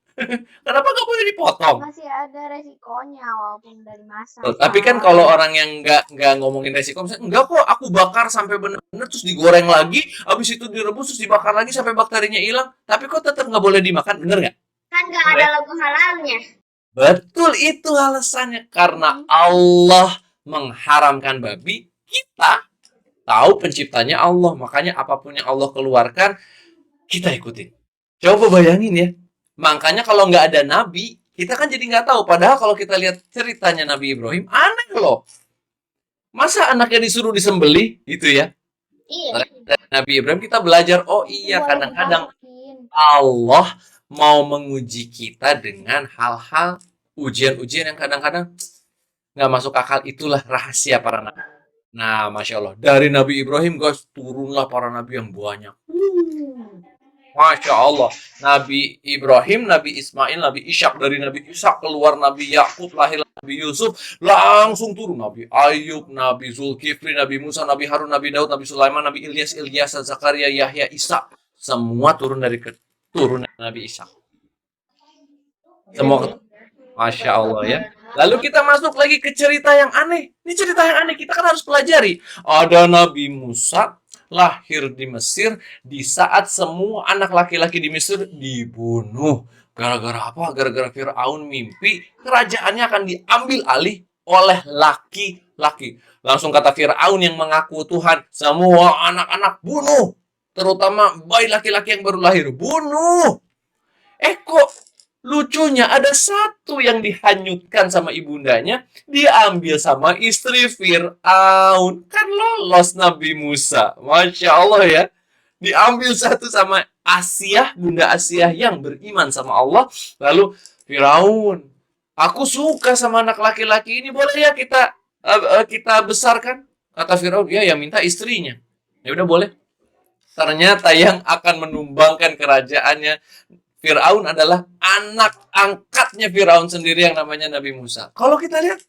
Kenapa nggak boleh dipotong? Masih ada resikonya walaupun dari masak. Tapi kan kalau orang yang nggak ngomongin resiko, misalnya enggak kok aku bakar sampai benar-benar terus digoreng lagi, habis itu direbus terus dibakar lagi sampai bakterinya hilang, tapi kok tetap nggak boleh dimakan, bener nggak? Kan nggak ada logo halalnya. Betul, itu alasannya. Karena Allah mengharamkan babi, kita tahu penciptanya Allah. Makanya apapun yang Allah keluarkan, kita ikutin. Coba bayangin ya. Makanya kalau nggak ada Nabi, kita kan jadi nggak tahu. Padahal kalau kita lihat ceritanya Nabi Ibrahim, aneh loh. Masa anaknya disuruh disembelih, gitu ya. Iya. Dari Nabi Ibrahim kita belajar, oh iya kadang-kadang Allah mau menguji kita dengan hal-hal ujian-ujian yang kadang-kadang nggak masuk akal. Itulah rahasia para nabi. Nah, Masya Allah. Dari Nabi Ibrahim, guys, turunlah para nabi yang banyak. Masya Allah. Nabi Ibrahim, Nabi Ismail, Nabi Ishak. Dari Nabi Ishak keluar Nabi Yakub, lahir Nabi Yusuf. Langsung turun Nabi Ayub, Nabi Zulkifli, Nabi Musa, Nabi Harun, Nabi Daud, Nabi Sulaiman, Nabi Ilyas, Ilyas, Zakaria, Yahya, Isa. Semua turun dari keturunan Nabi Ishak. Semua. Masya Allah ya. Lalu kita masuk lagi ke cerita yang aneh. Ini cerita yang aneh, kita kan harus pelajari. Ada Nabi Musa lahir di Mesir di saat semua anak laki-laki di Mesir dibunuh. Gara-gara apa? Gara-gara Fir'aun mimpi kerajaannya akan diambil alih oleh laki-laki. Langsung kata Fir'aun yang mengaku Tuhan, semua anak-anak bunuh. Terutama bayi laki-laki yang baru lahir, bunuh. Kok lucunya ada satu yang dihanyutkan sama ibundanya, diambil sama istri Fir'aun. Kan lolos Nabi Musa. Masya Allah ya. Diambil satu sama Asiyah, Bunda Asiyah yang beriman sama Allah. Lalu Fir'aun, aku suka sama anak laki-laki ini, boleh ya kita besarkan? Kata Fir'aun, ya minta istrinya. Ya udah boleh. Ternyata yang akan menumbangkan kerajaannya Fir'aun adalah anak angkatnya Fir'aun sendiri yang namanya Nabi Musa. Kalau kita lihat,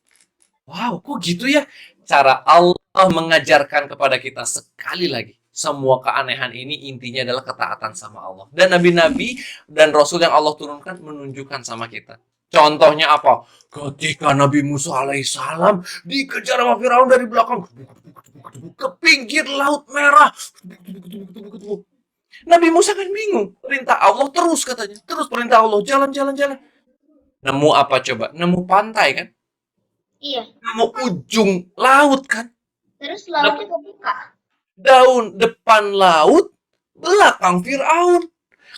wow, kok gitu ya? Cara Allah mengajarkan kepada kita sekali lagi. Semua keanehan ini intinya adalah ketaatan sama Allah. Dan nabi-nabi dan rasul yang Allah turunkan menunjukkan sama kita. Contohnya apa? Ketika Nabi Musa alaihissalam dikejar sama Fir'aun dari belakang ke pinggir Laut Merah. Nabi Musa kan bingung. Perintah Allah terus katanya. Terus perintah Allah. Jalan. Nemu apa coba? Nemu pantai kan? Iya. Nemu ujung laut kan? Terus lautnya kebuka. Daun depan laut, belakang Fir'aun.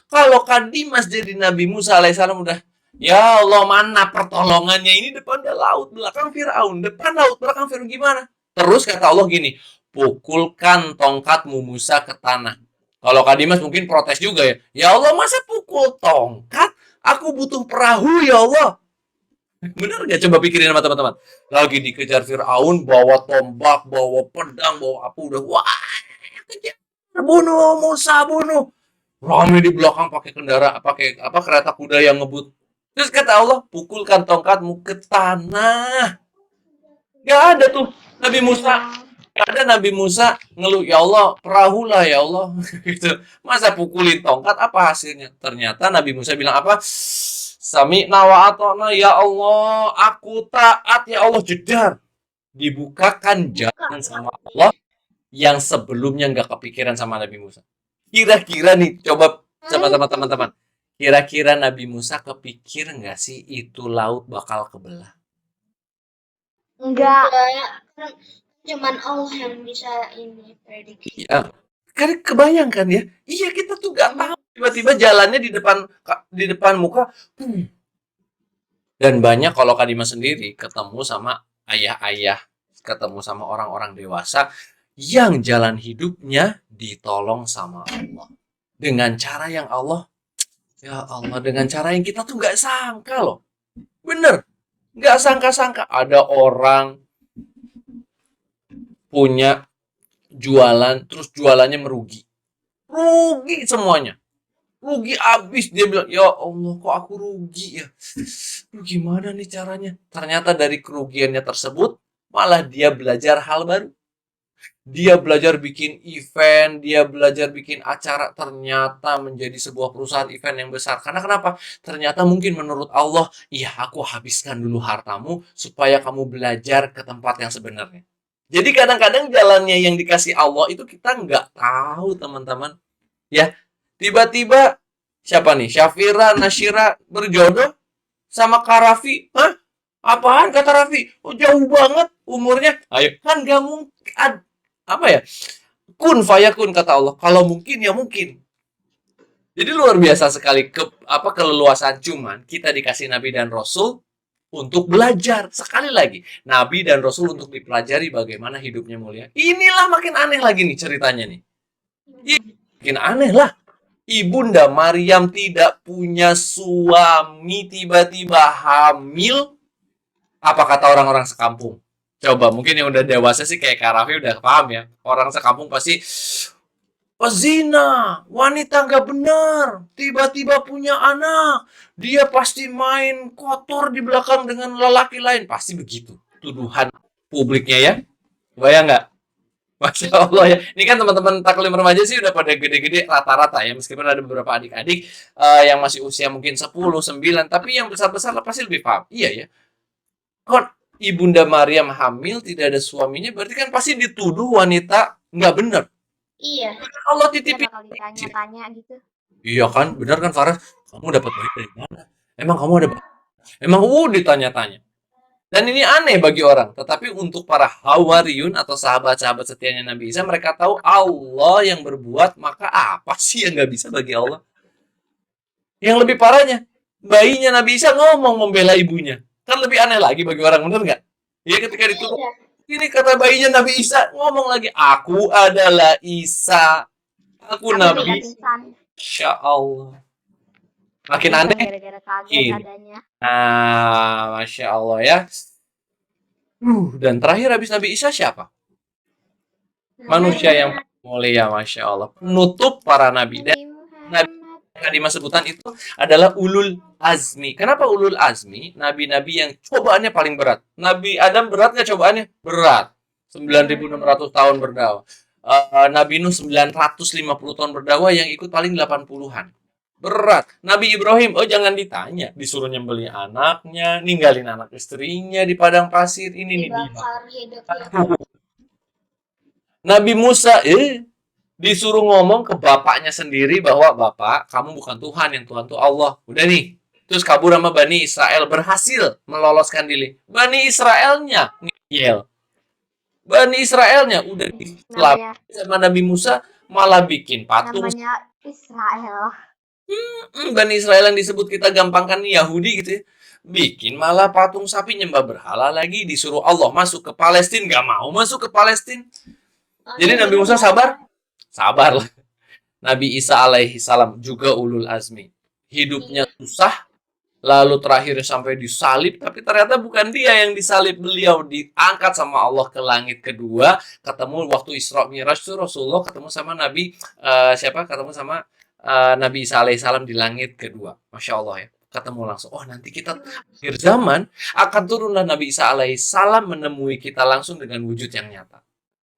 Kalau Kak Dimas jadi Nabi Musa alaihissalam udah, ya Allah mana pertolongannya, ini depan ada laut, belakang Fir'aun. Depan laut, belakang Fir'aun gimana? Terus kata Allah gini, pukulkan tongkatmu Musa ke tanah. Kalau Kak Dimas mungkin protes juga ya. Ya Allah masa pukul tongkat? Aku butuh perahu ya Allah. Benar nggak? Coba pikirin sama teman-teman. Lagi dikejar Fir'aun, bawa tombak, bawa pedang, bawa apa udah. Wah, kejar. Bunuh, Musa bunuh. Rame di belakang pakai kereta kuda yang ngebut. Terus kata Allah, pukulkan tongkatmu ke tanah. Gak ada tuh Nabi Musa. Ada Nabi Musa ngeluh, ya Allah, perahu lah ya Allah. Gitu. Masa pukulin tongkat, apa hasilnya? Ternyata Nabi Musa bilang apa? Sami'na wa ata'na, ya Allah, aku taat ya Allah. Jedar. Dibukakan jalan sama Allah yang sebelumnya nggak kepikiran sama Nabi Musa. Kira-kira nih, coba sama-sama teman-teman. Kira-kira Nabi Musa kepikir nggak sih itu laut bakal kebelah? Enggak. Cuman Allah yang bisa ini prediksi. Ya, Kan kebayangkan ya? Iya, kita tuh gak tahu tiba-tiba jalannya di depan muka. Dan banyak kalau Kadima sendiri ketemu sama ayah-ayah, ketemu sama orang-orang dewasa yang jalan hidupnya ditolong sama Allah. Dengan cara yang ya Allah, dengan cara yang kita tuh gak sangka loh. Bener, gak sangka-sangka. Ada orang punya jualan, terus jualannya merugi. Rugi semuanya. Rugi abis. Dia bilang, ya Allah kok aku rugi ya. Gimana nih caranya? Ternyata dari kerugiannya tersebut, malah dia belajar hal baru. Dia belajar bikin event, dia belajar bikin acara, ternyata menjadi sebuah perusahaan event yang besar. Karena kenapa? Ternyata mungkin menurut Allah, iya aku habiskan dulu hartamu supaya kamu belajar ke tempat yang sebenarnya. Jadi kadang-kadang jalannya yang dikasih Allah itu kita nggak tahu, teman-teman. Ya, tiba-tiba siapa nih? Syafira, Nasyira berjodoh sama Kak Raffi. Hah? Apaan kata Raffi? Oh, jauh banget umurnya. Ayo, kan gak mungkin. Apa ya? Kun fayakun kata Allah. Kalau mungkin ya mungkin. Jadi luar biasa sekali keleluasan, cuman kita dikasih Nabi dan Rasul untuk belajar. Sekali lagi, Nabi dan Rasul untuk dipelajari bagaimana hidupnya mulia. Inilah makin aneh lagi nih ceritanya nih. Makin aneh lah. Ibunda Maryam tidak punya suami, tiba-tiba hamil. Apa kata orang-orang sekampung? Coba, mungkin yang udah dewasa sih kayak Kak Raffi udah paham ya. Orang sekampung pasti, pezina, wanita nggak benar, tiba-tiba punya anak, dia pasti main kotor di belakang dengan lelaki lain. Pasti begitu tuduhan publiknya ya. Bayang nggak? Masya Allah ya. Ini kan teman-teman taklim remaja sih udah pada gede-gede rata-rata ya. Meskipun ada beberapa adik-adik yang masih usia mungkin 10, 9. Tapi yang besar-besar pasti lebih paham. Iya ya. Kok Ibunda Maryam hamil tidak ada suaminya, berarti kan pasti dituduh wanita nggak benar. Iya. Allah Iya, titipin. bakal ditanya-tanya gitu. Iya kan, benar kan Farah? Kamu dapat bayi dari mana? Emang kamu ada Emang ditanya-tanya. Dan ini aneh bagi orang. Tetapi untuk para hawariyun atau sahabat-sahabat setianya Nabi Isa, mereka tahu Allah yang berbuat, maka apa sih yang nggak bisa bagi Allah? Yang lebih parahnya, bayinya Nabi Isa ngomong membela ibunya. Kan lebih aneh lagi bagi orang, bener nggak? Ya ketika dituduh, ini kata bayinya Nabi Isa ngomong lagi, aku adalah Isa, aku Nabi. Insya Allah. Makin aneh. Gara-gara kaget adanya. Nah, Masya Allah ya. Dan terakhir habis Nabi Isa siapa? Manusia yang mulia, Masya Allah. Penutup para nabi. Dan nabi yang di sebutan itu adalah ulul azmi. Kenapa ulul azmi? Nabi-nabi yang cobaannya paling berat. Nabi Adam berat nggak cobaannya? Berat. 9.600 tahun berdakwah. Nabi Nuh 950 tahun berdakwah, yang ikut paling 80-an. Berat. Nabi Ibrahim, oh jangan ditanya, disuruh nyembelih anaknya, ninggalin anak istrinya di padang pasir. Ini nih dia. Nabi Musa, disuruh ngomong ke bapaknya sendiri bahwa bapak, kamu bukan Tuhan, yang Tuhan itu Allah. Udah nih. Terus kabur sama Bani Israel, berhasil meloloskan diri. Bani Israelnya ngeyel. Bani Israelnya udah Islam sama Nabi Musa malah bikin patung. Namanya Israel. Bani Israel yang disebut kita gampangkan Yahudi gitu ya. Bikin malah patung sapi, nyembah berhala lagi, disuruh Allah masuk ke Palestina, gak mau masuk ke Palestina. Jadi Nabi Musa sabarlah. Nabi Isa alaihi salam juga ulul azmi. Hidupnya susah, lalu terakhir sampai disalib, tapi ternyata bukan dia yang disalib, beliau diangkat sama Allah ke langit kedua. Ketemu waktu Isra Mi'raj itu Rasulullah ketemu sama Nabi ketemu sama Nabi Isa alaihissalam di langit kedua. Masya Allah ya, ketemu langsung. Oh, nanti kita akhir zaman akan turunlah Nabi Isa alaihissalam menemui kita langsung dengan wujud yang nyata.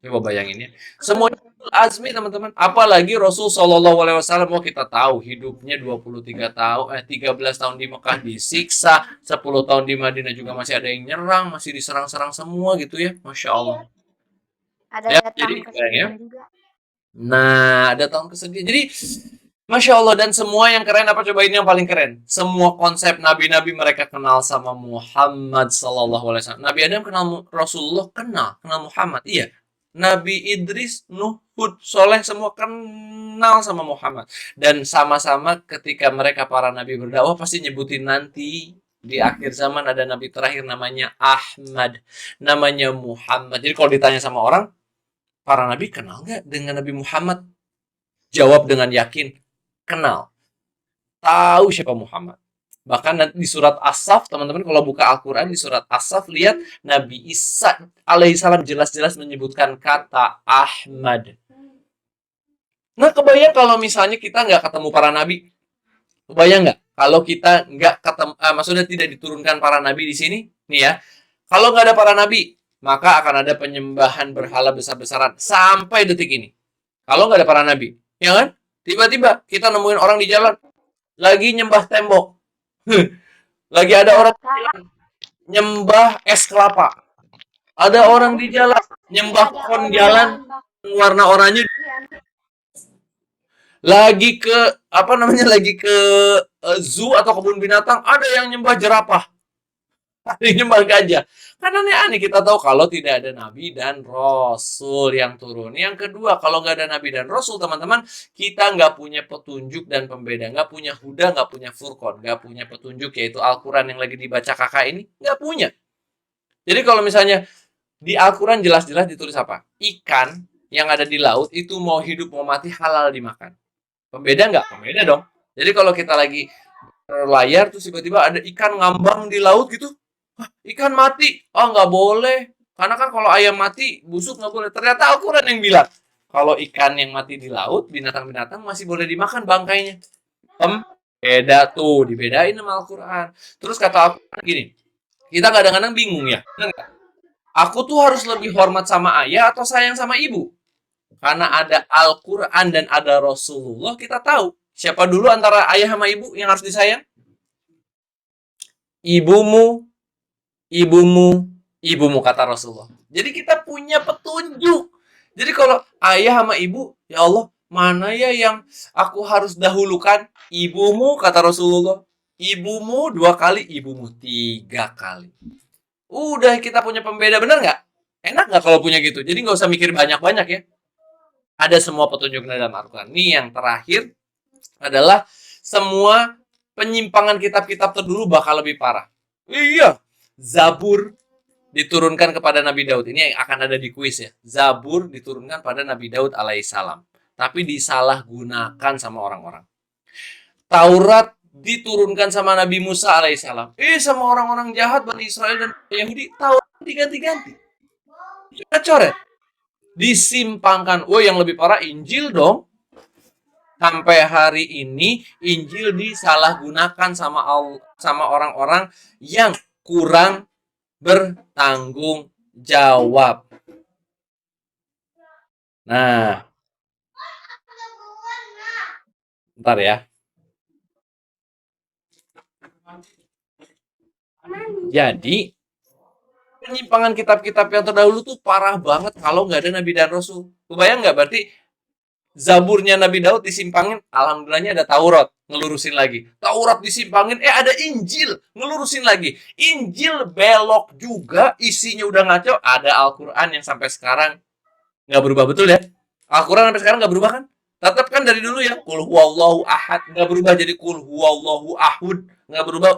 Coba bayangin ya, semuanya azmi teman-teman. Apalagi Rasul Shallallahu Alaihi Wasallam, kita tahu hidupnya 13 tahun di Mekah disiksa, 10 tahun di Madinah juga masih ada yang nyerang, masih diserang-serang semua gitu ya, Masya Allah. Ada Ya, tahun jadi, kesedihan juga. Nah, ada tahun kesedihan. Jadi Masya Allah, dan semua yang keren apa coba, ini yang paling keren. Semua konsep nabi-nabi mereka kenal sama Muhammad Sallallahu Alaihi Wasallam. Nabi Adam kenal Rasulullah, kenal Muhammad, iya. Nabi Idris, Nuh, zuhud, soleh, semua kenal sama Muhammad. Dan sama-sama ketika mereka para nabi berdakwah pasti nyebutin nanti di akhir zaman ada nabi terakhir namanya Ahmad, namanya Muhammad. Jadi kalau ditanya sama orang, para nabi kenal nggak dengan Nabi Muhammad? Jawab dengan yakin, kenal. Tahu siapa Muhammad. Bahkan nanti di surat As-Saff, teman-teman kalau buka Al-Quran di surat As-Saff, lihat Nabi Isa alaihissalam jelas-jelas menyebutkan kata Ahmad. Nah, kebayang kalau misalnya kita nggak ketemu para nabi? Kebayang nggak? Kalau kita nggak ketemu, maksudnya tidak diturunkan para nabi di sini, nih ya. Kalau nggak ada para nabi, maka akan ada penyembahan berhala besar-besaran sampai detik ini. Kalau nggak ada para nabi, ya kan? Tiba-tiba kita nemuin orang di jalan lagi nyembah tembok. Lagi ada orang di jalan nyembah es kelapa. Ada orang di jalan nyembah pohon jalan warna oranye. Lagi ke lagi ke zoo atau kebun binatang, ada yang nyembah jerapah. Ada yang nyembah gajah. Kan aneh-aneh, kita tahu kalau tidak ada nabi dan rasul yang turun. Yang kedua, kalau nggak ada nabi dan rasul, teman-teman, kita nggak punya petunjuk dan pembeda, nggak punya huda, nggak punya furqan, nggak punya petunjuk yaitu Al-Quran yang lagi dibaca kakak ini, nggak punya. Jadi kalau misalnya di Al-Quran jelas-jelas ditulis apa? Ikan yang ada di laut itu mau hidup mau mati halal dimakan. Pembeda nggak? Pembeda dong. Jadi kalau kita lagi berlayar terus tiba-tiba ada ikan ngambang di laut gitu, ikan mati, nggak boleh. Karena kan kalau ayam mati busuk nggak boleh. Ternyata Al-Quran yang bilang kalau ikan yang mati di laut, binatang-binatang masih boleh dimakan bangkainya. Beda tuh, dibedain sama Al-Quran. Terus kata Al-Quran gini, kita kadang-kadang bingung ya. Aku tuh harus lebih hormat sama ayah atau sayang sama ibu? Karena ada Al-Quran dan ada Rasulullah, kita tahu siapa dulu antara ayah sama ibu yang harus disayang? Ibumu, ibumu, ibumu, kata Rasulullah. Jadi kita punya petunjuk. Jadi kalau ayah sama ibu, ya Allah, mana ya yang aku harus dahulukan? Ibumu, kata Rasulullah. Ibumu 2 kali, ibumu 3 kali. Udah kita punya pembeda, benar nggak? Enak nggak kalau punya gitu? Jadi nggak usah mikir banyak-banyak ya. Ada semua petunjuk dalam Al-Quran. Ini yang terakhir adalah semua penyimpangan kitab-kitab terdahulu bakal lebih parah. Iya, Zabur diturunkan kepada Nabi Daud. Ini akan ada di kuis ya. Zabur diturunkan pada Nabi Daud alaihissalam. Tapi disalahgunakan sama orang-orang. Taurat diturunkan sama Nabi Musa alaihissalam. Sama orang-orang jahat Bani Israel dan Yahudi, Taurat diganti-ganti. Coret. Disimpangkan. Yang lebih parah Injil dong. Sampai hari ini Injil disalahgunakan sama orang-orang yang kurang bertanggung jawab. Nah, bentar ya. Jadi penyimpangan kitab-kitab yang terdahulu tuh parah banget kalau nggak ada Nabi dan Rasul. Kebayang nggak? Berarti Zaburnya Nabi Daud disimpangin, alhamdulillahnya ada Taurat, ngelurusin lagi. Taurat disimpangin, ada Injil, ngelurusin lagi. Injil belok juga, isinya udah ngaco. Ada Al-Quran yang sampai sekarang nggak berubah, betul ya? Al-Quran sampai sekarang nggak berubah kan? Tetap kan dari dulu ya, Qul huwallahu ahad, nggak berubah jadi Qul huwallahu ahud, nggak berubah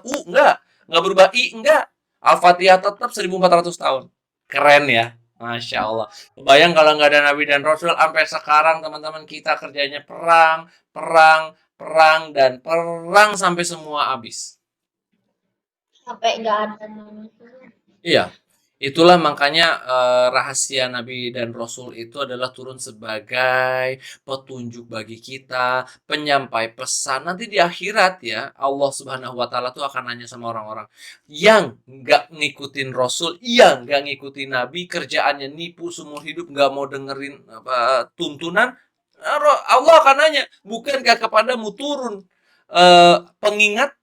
nggak berubah enggak. Al-Fatihah tetap 1400 tahun. Keren ya. Masya Allah. Kebayang kalau nggak ada Nabi dan Rasul, sampai sekarang teman-teman kita kerjanya perang, dan perang sampai semua habis. Sampai nggak ada manusia. Iya. Itulah makanya rahasia Nabi dan Rasul itu adalah turun sebagai petunjuk bagi kita, penyampai pesan. Nanti di akhirat ya, Allah Subhanahu wa Ta'ala tuh akan nanya sama orang-orang yang nggak ngikutin Rasul, yang nggak ngikutin Nabi, kerjaannya nipu seumur hidup, nggak mau dengerin tuntunan. Allah akan nanya, bukankah kepadamu turun pengingat?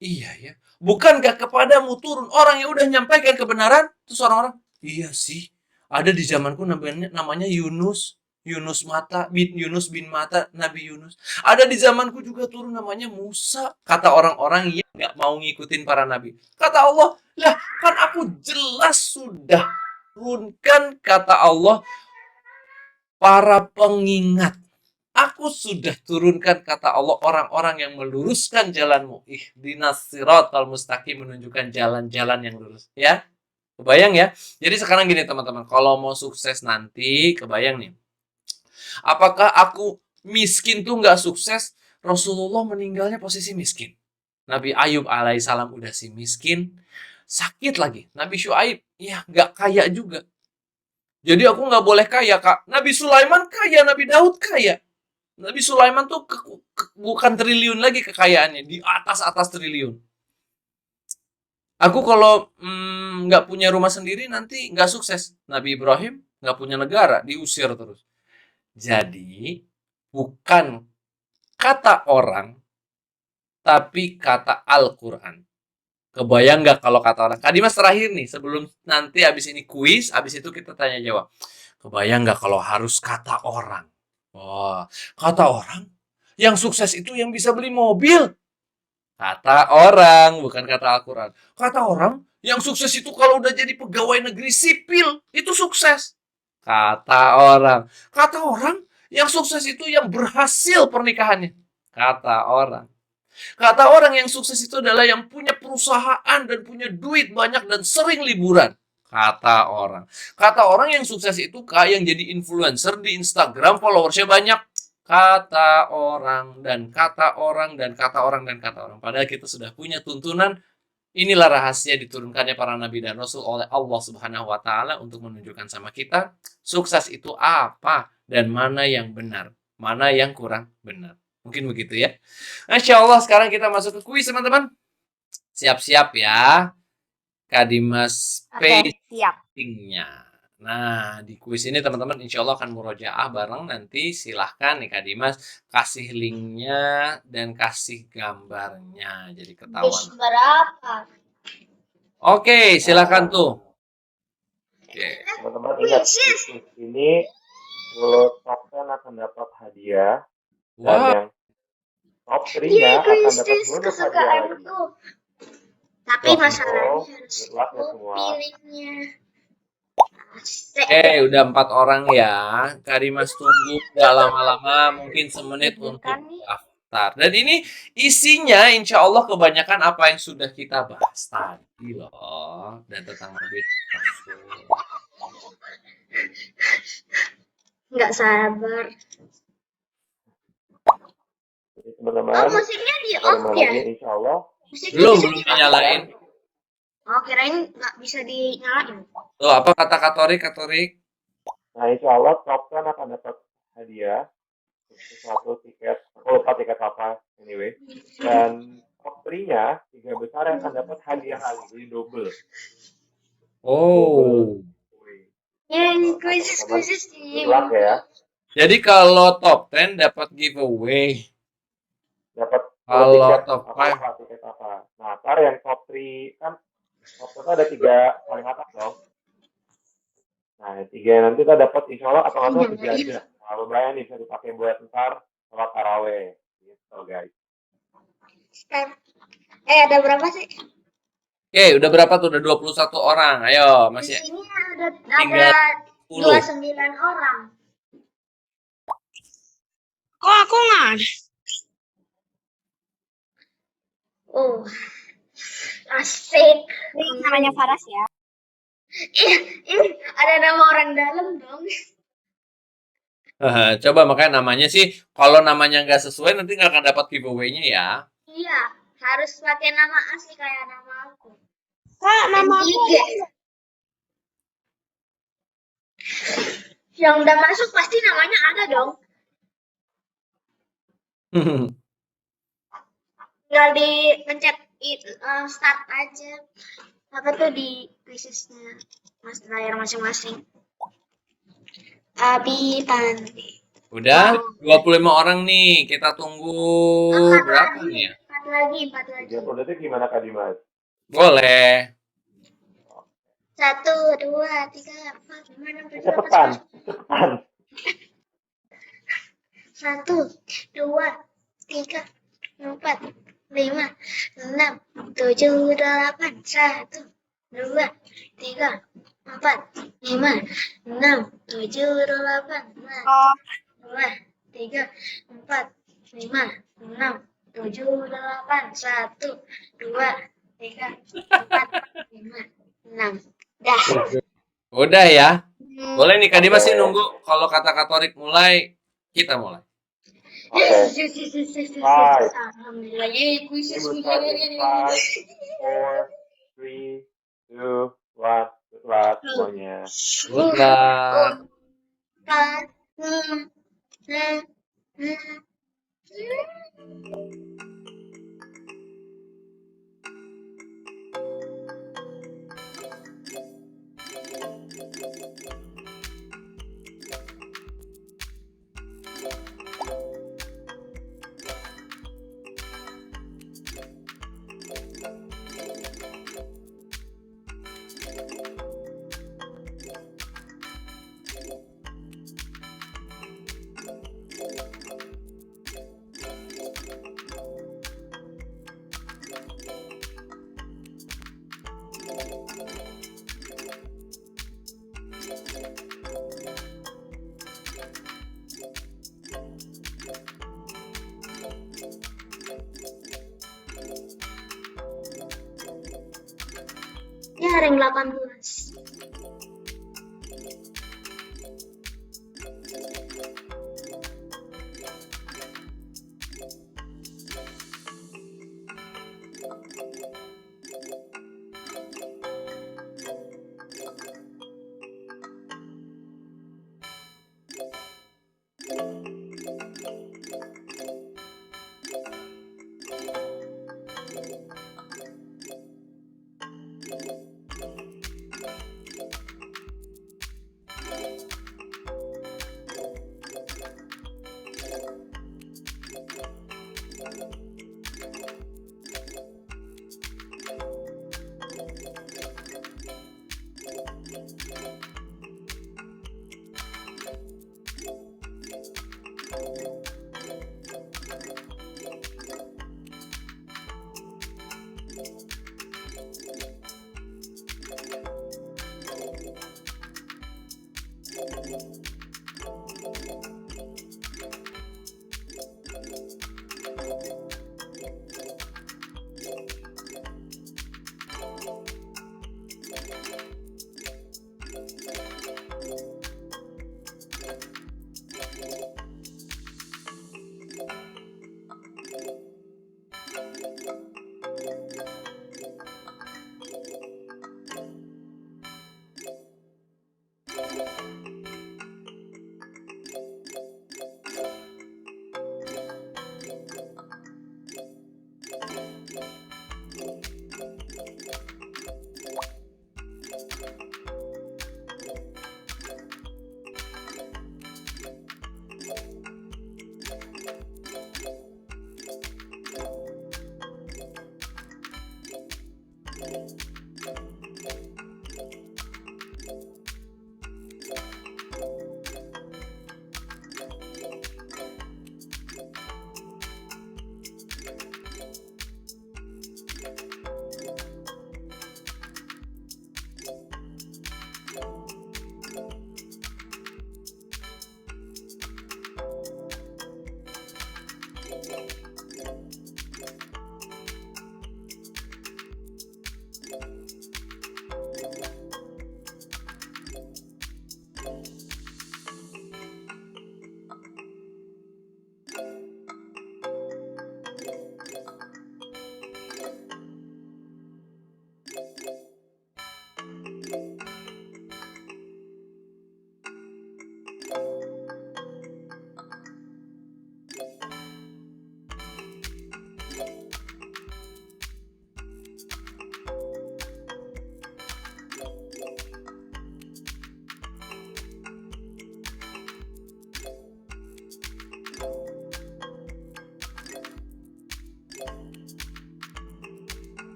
Iya ya. Bukankah kepadamu turun orang yang udah nyampaikan kebenaran? Terus orang-orang, iya sih, ada di zamanku namanya Yunus bin Mata, Nabi Yunus. Ada di zamanku juga turun namanya Musa. Kata orang-orang yang nggak mau ngikutin para nabi. Kata Allah, lah kan aku jelas sudah turunkan, kata Allah, para pengingat. Aku sudah turunkan kata Allah orang-orang yang meluruskan jalanmu. Ihdinas siratal mustaqim, menunjukkan jalan-jalan yang lurus. Ya, kebayang ya? Jadi sekarang gini teman-teman, kalau mau sukses nanti, kebayang nih. Apakah aku miskin tuh nggak sukses? Rasulullah meninggalnya posisi miskin. Nabi Ayub alaihissalam udah si miskin, sakit lagi. Nabi Syuaib, ya nggak kaya juga. Jadi aku nggak boleh kaya, Kak. Nabi Sulaiman kaya, Nabi Daud kaya. Nabi Sulaiman tuh bukan triliun lagi kekayaannya, di atas triliun. Aku kalau nggak punya rumah sendiri nanti nggak sukses. Nabi Ibrahim nggak punya negara, diusir terus. Jadi bukan kata orang, tapi kata Al-Quran. Kebayang nggak kalau kata orang? Kak Dimas terakhir nih, sebelum nanti abis ini kuis, abis itu kita tanya jawab. Kebayang nggak kalau harus kata orang? Wah, kata orang yang sukses itu yang bisa beli mobil. Kata orang, bukan kata Al-Quran. Kata orang yang sukses itu kalau udah jadi pegawai negeri sipil, itu sukses. Kata orang. Kata orang yang sukses itu yang berhasil pernikahannya. Kata orang. Kata orang yang sukses itu adalah yang punya perusahaan dan punya duit banyak dan sering liburan. Kata orang. Kata orang yang sukses itu kayak yang jadi influencer di Instagram, followersnya banyak. Kata orang dan kata orang dan kata orang dan kata orang. Padahal kita sudah punya tuntunan. Inilah rahasia diturunkannya para nabi dan rasul oleh Allah Subhanahu wa taala untuk menunjukkan sama kita sukses itu apa dan mana yang benar, mana yang kurang benar. Mungkin begitu ya. Insya Allah sekarang kita masuk ke kuis teman-teman. Siap-siap ya. Kak Dimas Oke, siap. pastingnya. Nah, di kuis ini teman-teman insya Allah akan murojaah bareng. Nanti silahkan nih Kak Dimas kasih linknya dan kasih gambarnya. Jadi ketahuan. Berapa? Oke, silahkan tuh. Oke. Teman-teman ingat, di quiz ini kalau top 10 akan dapat hadiah. Dan Wah, yang top 3-nya akan dapat bonus hadiah lagi. Tapi Wah, masalahnya oh, harus good luck ya semua. pilihnya. udah 4 orang ya. Kak Dimas tunggu nggak lama-lama, mungkin semenit untuk Deg-degan nih. daftar. Dan ini isinya insya Allah kebanyakan apa yang sudah kita bahas tadi loh. Dan tentang Nabi Rasul. Nggak sabar. Jadi teman-teman, Oh, musiknya di off kembali ya? lagi insya Allah. Musiknya Belum bisa nyalain. Oh, kirain nggak bisa dinyalain. Tuh, apa kata Katorik? Nah, insya Allah top 10 akan dapat hadiah. Satu tiket, aku lupa tiket apa, anyway. Dan top 3-nya, 3 besar yang akan dapat hadiah lagi, jadi double. Oh. Ya, ini krisis di. Good luck ya. Jadi kalau top 10 dapat giveaway. Dapat Kalau tiket top apa, 5. apa, tiket apa. Nah, ntar yang top 3 kan top 10 ada 3 paling atas dong. Nah, 3 nanti kita dapat insya Allah atau nggak 3 aja. Nah, lumayan nih bisa dipakai buat ntar sholat taraweh. Gitu guys. Ada berapa sih? Oke, udah berapa tuh? Udah 21 orang. Ayo, Di masih sini ada tinggal 10. 29 orang. Kok aku nggak ada? Oh, asik. Ini namanya Faras ya. Ini ada nama orang dalam dong. Coba makanya namanya sih, kalau namanya nggak sesuai nanti nggak akan dapat giveaway-nya ya. Iya, harus pakai nama asli kayak nama aku. Kak, nama aku Tiga. Yang udah masuk pasti namanya ada dong. Tinggal dipencet start aja. Apa tuh di krisisnya Mas layar masing-masing. Abi Pandi. Udah 25 orang nih, kita tunggu berapa nih ya? 4 lagi. 30 detik gimana Kak Dimas? Boleh. 1, 2, 3, 4, 5, 6, 7, 8, Cepetan. 1, 2, 3, 4, 5, 6, 7, 8, 1, 2, 3, 4, 5, 6, 7, 8, 2, 3, 4, 5, 6, 7, 8, 1, 2, 3, 4, 5, 6. Dah. Udah ya. Boleh nih Kak Dimas sih nunggu kalau kata Katorik mulai, kita mulai. Oke. Five. Alhamdulillah. Yeay, kuis. We will start in 5, 4, 3, 2, 1. Good luck semuanya. Good luck. 4, 5, ya ring 18.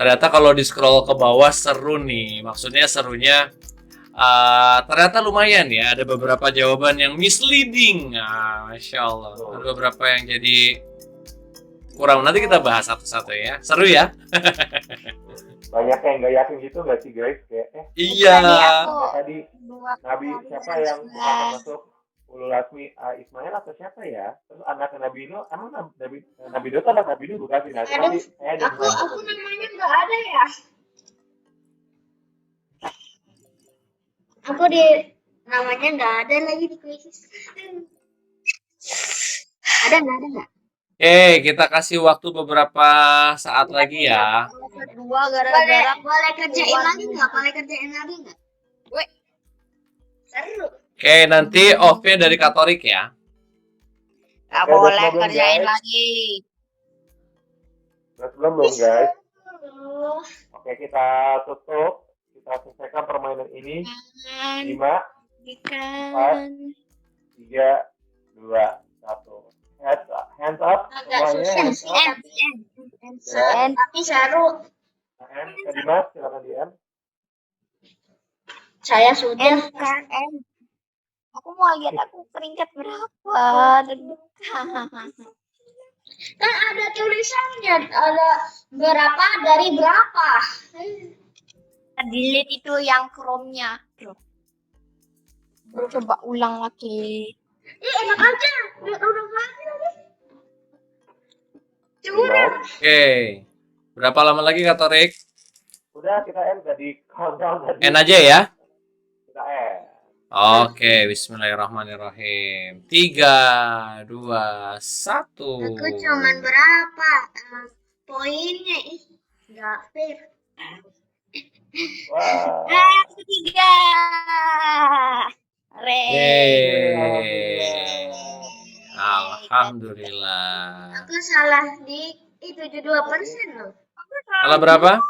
Ternyata kalau di scroll ke bawah seru nih. Maksudnya serunya Ternyata lumayan ya, ada beberapa jawaban yang misleading. Masya Allah. Ada beberapa yang jadi kurang. Nanti kita bahas satu-satu ya. Seru ya? Banyak yang nggak yakin gitu nggak sih guys? Kayak Iya. tadi Nabi siapa yang bukan masuk ulul azmi, Ismail atau siapa ya? Terus anak Nabi Nuh, emang Nabi Nuh anak Nabi Nuh bukan sih? Nah, Aduh, tapi saya ada aku namanya nggak ada ya. Aku di namanya nggak ada lagi di kuis. Ada nggak? Oke, kita kasih waktu beberapa saat lagi ya. Dua gara-gara Boleh kerjain lagi nggak? Weh, seru. Oke, nanti off-nya dari Katolik ya. nggak Oke, boleh udah belum, kerjain guys? lagi. belum guys. Oke, kita tutup. Kita selesaikan permainan ini. 5, 4, 3, 2, 1. Hands up. Agak Semuanya susah hands sih, up. tapi seru. Kak Dimas, silakan DM. Saya sudah. Aku mau lihat aku peringkat berapa. Kan ada tulisannya, ada berapa dari berapa. Delete itu yang Chrome-nya. Coba ulang lagi. Ih, enak aja. Udah mati lagi. Curang. Oke. Berapa lama lagi Katolik? Udah kita end tadi countdown tadi. N aja ya. Kita end. Oke, bismillahirrahmanirrahim. 3, 2, 1. Aku cuman berapa poinnya? Ih, nggak fair. Wah. Ketiga. Yeay. Alhamdulillah. Aku salah di 72% loh. Salah berapa?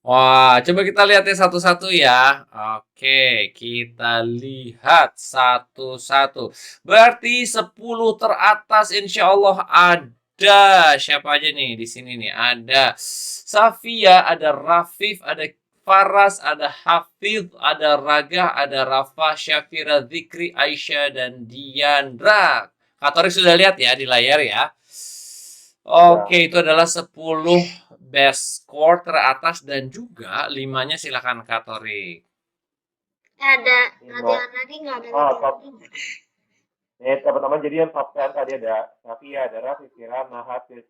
Wah, coba kita lihat ya satu-satu ya. Oke, kita lihat satu-satu. Berarti 10 teratas insya Allah ada. Siapa aja nih di sini nih? Ada Safia, ada Rafif, ada Faras, ada Hafiz, ada Raga, ada Rafa, Syafira, Zikri, Aisyah, dan Diandra. Katorik sudah lihat ya di layar ya. Oke, itu adalah 10 best score teratas dan juga 5-nya silakan Katorik. Ada Lima. tadi nggak ada. Oh, top. Nih teman-teman, jadi yang top 10 tadi ada Safia, ada Raffi, Firana, Hafiz,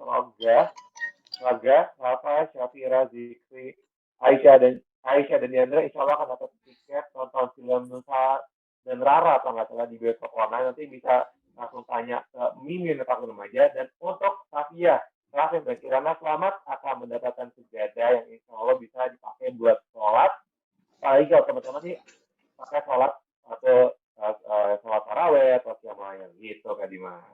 Raga, Rafa, Syafira, Zikri, Aisyah dan Diandra. Insya Allah akan dapat tiket nonton film Nusa dan Rara atau nggak salah di bioskop online. Nanti bisa langsung tanya ke Mimin Pak Remaja. Dan untuk Safia, Raffi dan Kirana, selamat akan mendapatkan sejadah yang insya Allah bisa dipakai buat sholat. Apalagi kalau teman-teman nih pakai sholat atau sholat taraweh atau siapa yang gitu Kak Dimas.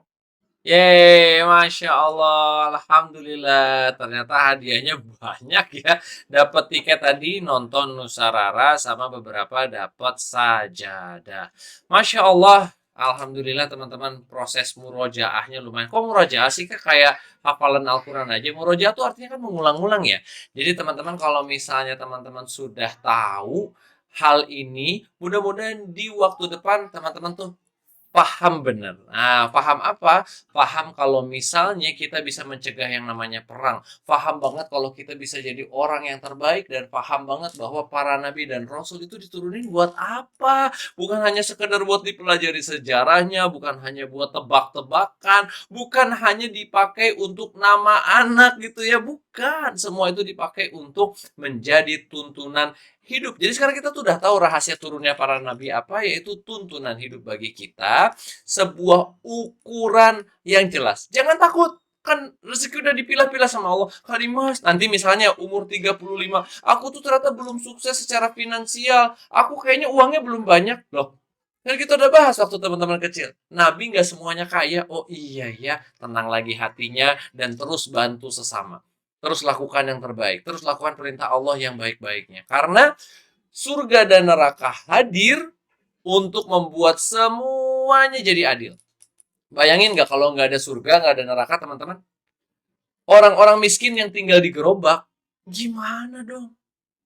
Yeay, Masya Allah, Alhamdulillah. Ternyata hadiahnya banyak ya. Dapat tiket tadi nonton Nusa Rara sama beberapa dapat sajadah. Masya Allah, Alhamdulillah teman-teman, proses murojaahnya lumayan. Kok murojaah sih kayak hafalan Al-Quran aja? Murojaah tuh artinya kan mengulang-ulang ya. Jadi teman-teman kalau misalnya teman-teman sudah tahu hal ini, mudah-mudahan di waktu depan teman-teman tuh paham benar. Nah, paham apa? Paham kalau misalnya kita bisa mencegah yang namanya perang. Paham banget kalau kita bisa jadi orang yang terbaik dan paham banget bahwa para nabi dan rasul itu diturunin buat apa? Bukan hanya sekedar buat dipelajari sejarahnya, bukan hanya buat tebak-tebakan, bukan hanya dipakai untuk nama anak gitu ya, bukan. Semua itu dipakai untuk menjadi tuntunan hidup. Jadi sekarang kita tuh udah tahu rahasia turunnya para nabi apa, yaitu tuntunan hidup bagi kita, sebuah ukuran yang jelas. Jangan takut, kan rezeki udah dipilah-pilah sama Allah. Kak Dimas, nanti misalnya umur 35, aku tuh ternyata belum sukses secara finansial, aku kayaknya uangnya belum banyak. Loh, kan kita udah bahas waktu teman-teman kecil. Nabi nggak semuanya kaya. Oh iya ya, tenang lagi hatinya dan terus bantu sesama. Terus lakukan yang terbaik. Terus lakukan perintah Allah yang baik-baiknya. Karena surga dan neraka hadir untuk membuat semuanya jadi adil. Bayangin nggak kalau nggak ada surga, nggak ada neraka, teman-teman? Orang-orang miskin yang tinggal di gerobak, gimana dong?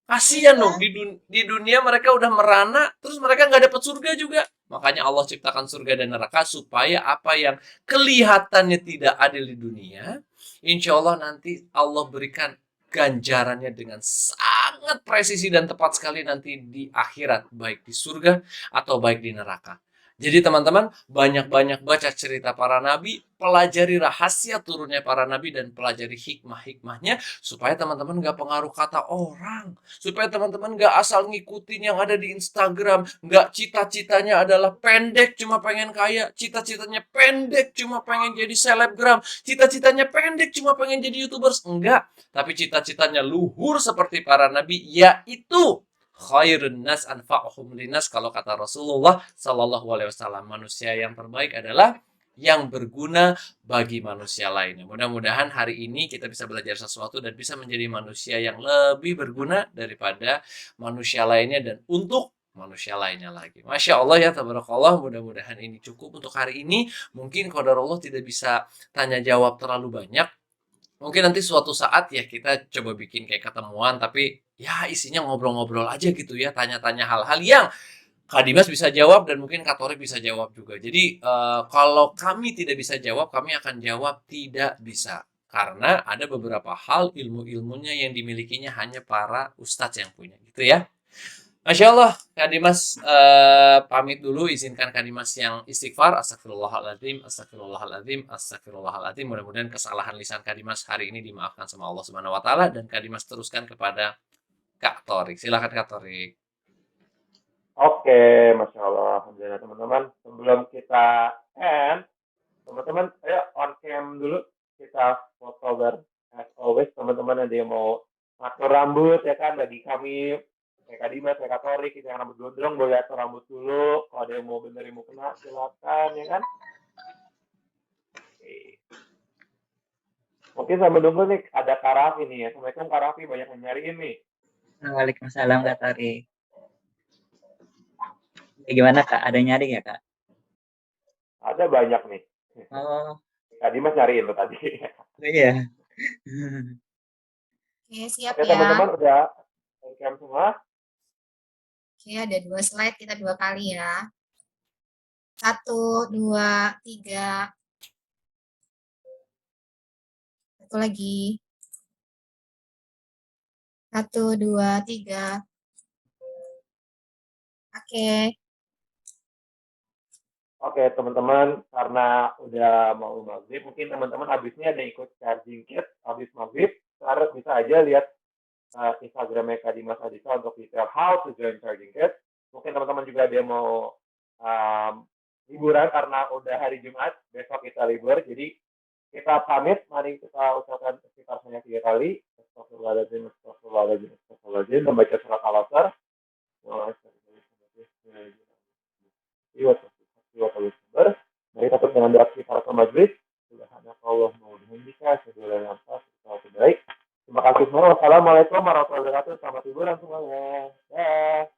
Kasihan dong di dunia mereka udah merana, terus mereka nggak dapat surga juga. Makanya Allah ciptakan surga dan neraka supaya apa yang kelihatannya tidak adil di dunia, insya Allah nanti Allah berikan ganjarannya dengan sangat presisi dan tepat sekali nanti di akhirat, baik di surga atau baik di neraka. Jadi teman-teman, banyak-banyak baca cerita para nabi, pelajari rahasia turunnya para nabi, dan pelajari hikmah-hikmahnya, supaya teman-teman nggak pengaruh kata orang, supaya teman-teman nggak asal ngikutin yang ada di Instagram, nggak cita-citanya adalah pendek cuma pengen kaya, cita-citanya pendek cuma pengen jadi selebgram, cita-citanya pendek cuma pengen jadi YouTubers, enggak. Tapi cita-citanya luhur seperti para nabi, yaitu khairun nas anfa'uhum linnas, kalau kata Rasulullah Sallallahu Alaihi Wasallam, manusia yang terbaik adalah yang berguna bagi manusia lainnya. Mudah-mudahan hari ini kita bisa belajar sesuatu dan bisa menjadi manusia yang lebih berguna daripada manusia lainnya dan untuk manusia lainnya lagi. Masya Allah ya, tabarakallah. Mudah-mudahan ini cukup untuk hari ini. Mungkin qadarullah tidak bisa tanya jawab terlalu banyak. Mungkin nanti suatu saat ya kita coba bikin kayak ketemuan, tapi ya isinya ngobrol-ngobrol aja gitu ya, tanya-tanya hal-hal yang Kak Dimas bisa jawab dan mungkin Kak Torik bisa jawab juga. Jadi kalau kami tidak bisa jawab, kami akan jawab tidak bisa. Karena ada beberapa hal ilmu-ilmunya yang dimilikinya hanya para ustadz yang punya gitu ya. Masya Allah, Kak Dimas pamit dulu. Izinkan Kak Dimas yang istighfar. Astagfirullahaladzim, astagfirullahaladzim, astagfirullahaladzim. Mudah-mudahan kesalahan lisan Kak Dimas hari ini dimaafkan sama Allah Subhanahu Wa Taala, dan Kak Dimas teruskan kepada Kak Torik. Silakan Kak Torik. Oke, Masya Allah. Alhamdulillah teman-teman. Sebelum kita end, teman-teman, ayo on cam dulu. Kita foto bareng. As always, teman-teman ada yang mau atur rambut, ya kan, bagi kami, kayak Kak Dimas, kayak Kak Torik, kita yang rambut gondrong, boleh atur rambut dulu. Kalau ada yang mau benerin mau kena, silakan, ya kan. Oke. Mungkin sambil nunggu nih, ada Kak Raffi nih ya. Assalamualaikum Kak Raffi, banyak yang nyariin nih. Waalaikumsalam Kak Tari. Gimana Kak? Ada nyari ya Kak? Ada banyak nih. Oh, Kak Dimas nyariin tuh tadi. iya. Oke, siap Oke ya. teman-teman, udah on cam semua. Oke, ada 2 slide, kita 2 kali ya. 1, 2, 3. Satu lagi. 1, 2, 3. Oke. Oke teman-teman, karena udah mau maghrib, mungkin teman-teman habisnya ada ikut charging kit, habis maghrib, harus bisa aja lihat Instagramnya Kak Dimas Adisa untuk detail how to join charging kit. Mungkin teman-teman juga ada yang mau liburan karena udah hari Jumat, besok kita libur, jadi kita pamit, mari kita ucapkan istighfar sebanyak 3 kali. Astagfirullahaladzim, astagfirullahaladzim, astagfirullahaladzim, membaca surat Al-Asr. Mari kita dengan doa kita maghrib. Subhanakallah wa bihamdika, asyhadu an la ilaha illa anta, astaghfiruka wa atubu ilaik. Terima kasih semua. Wassalamualaikum warahmatullahi wabarakatuh. Selamat liburan semuanya. Dah.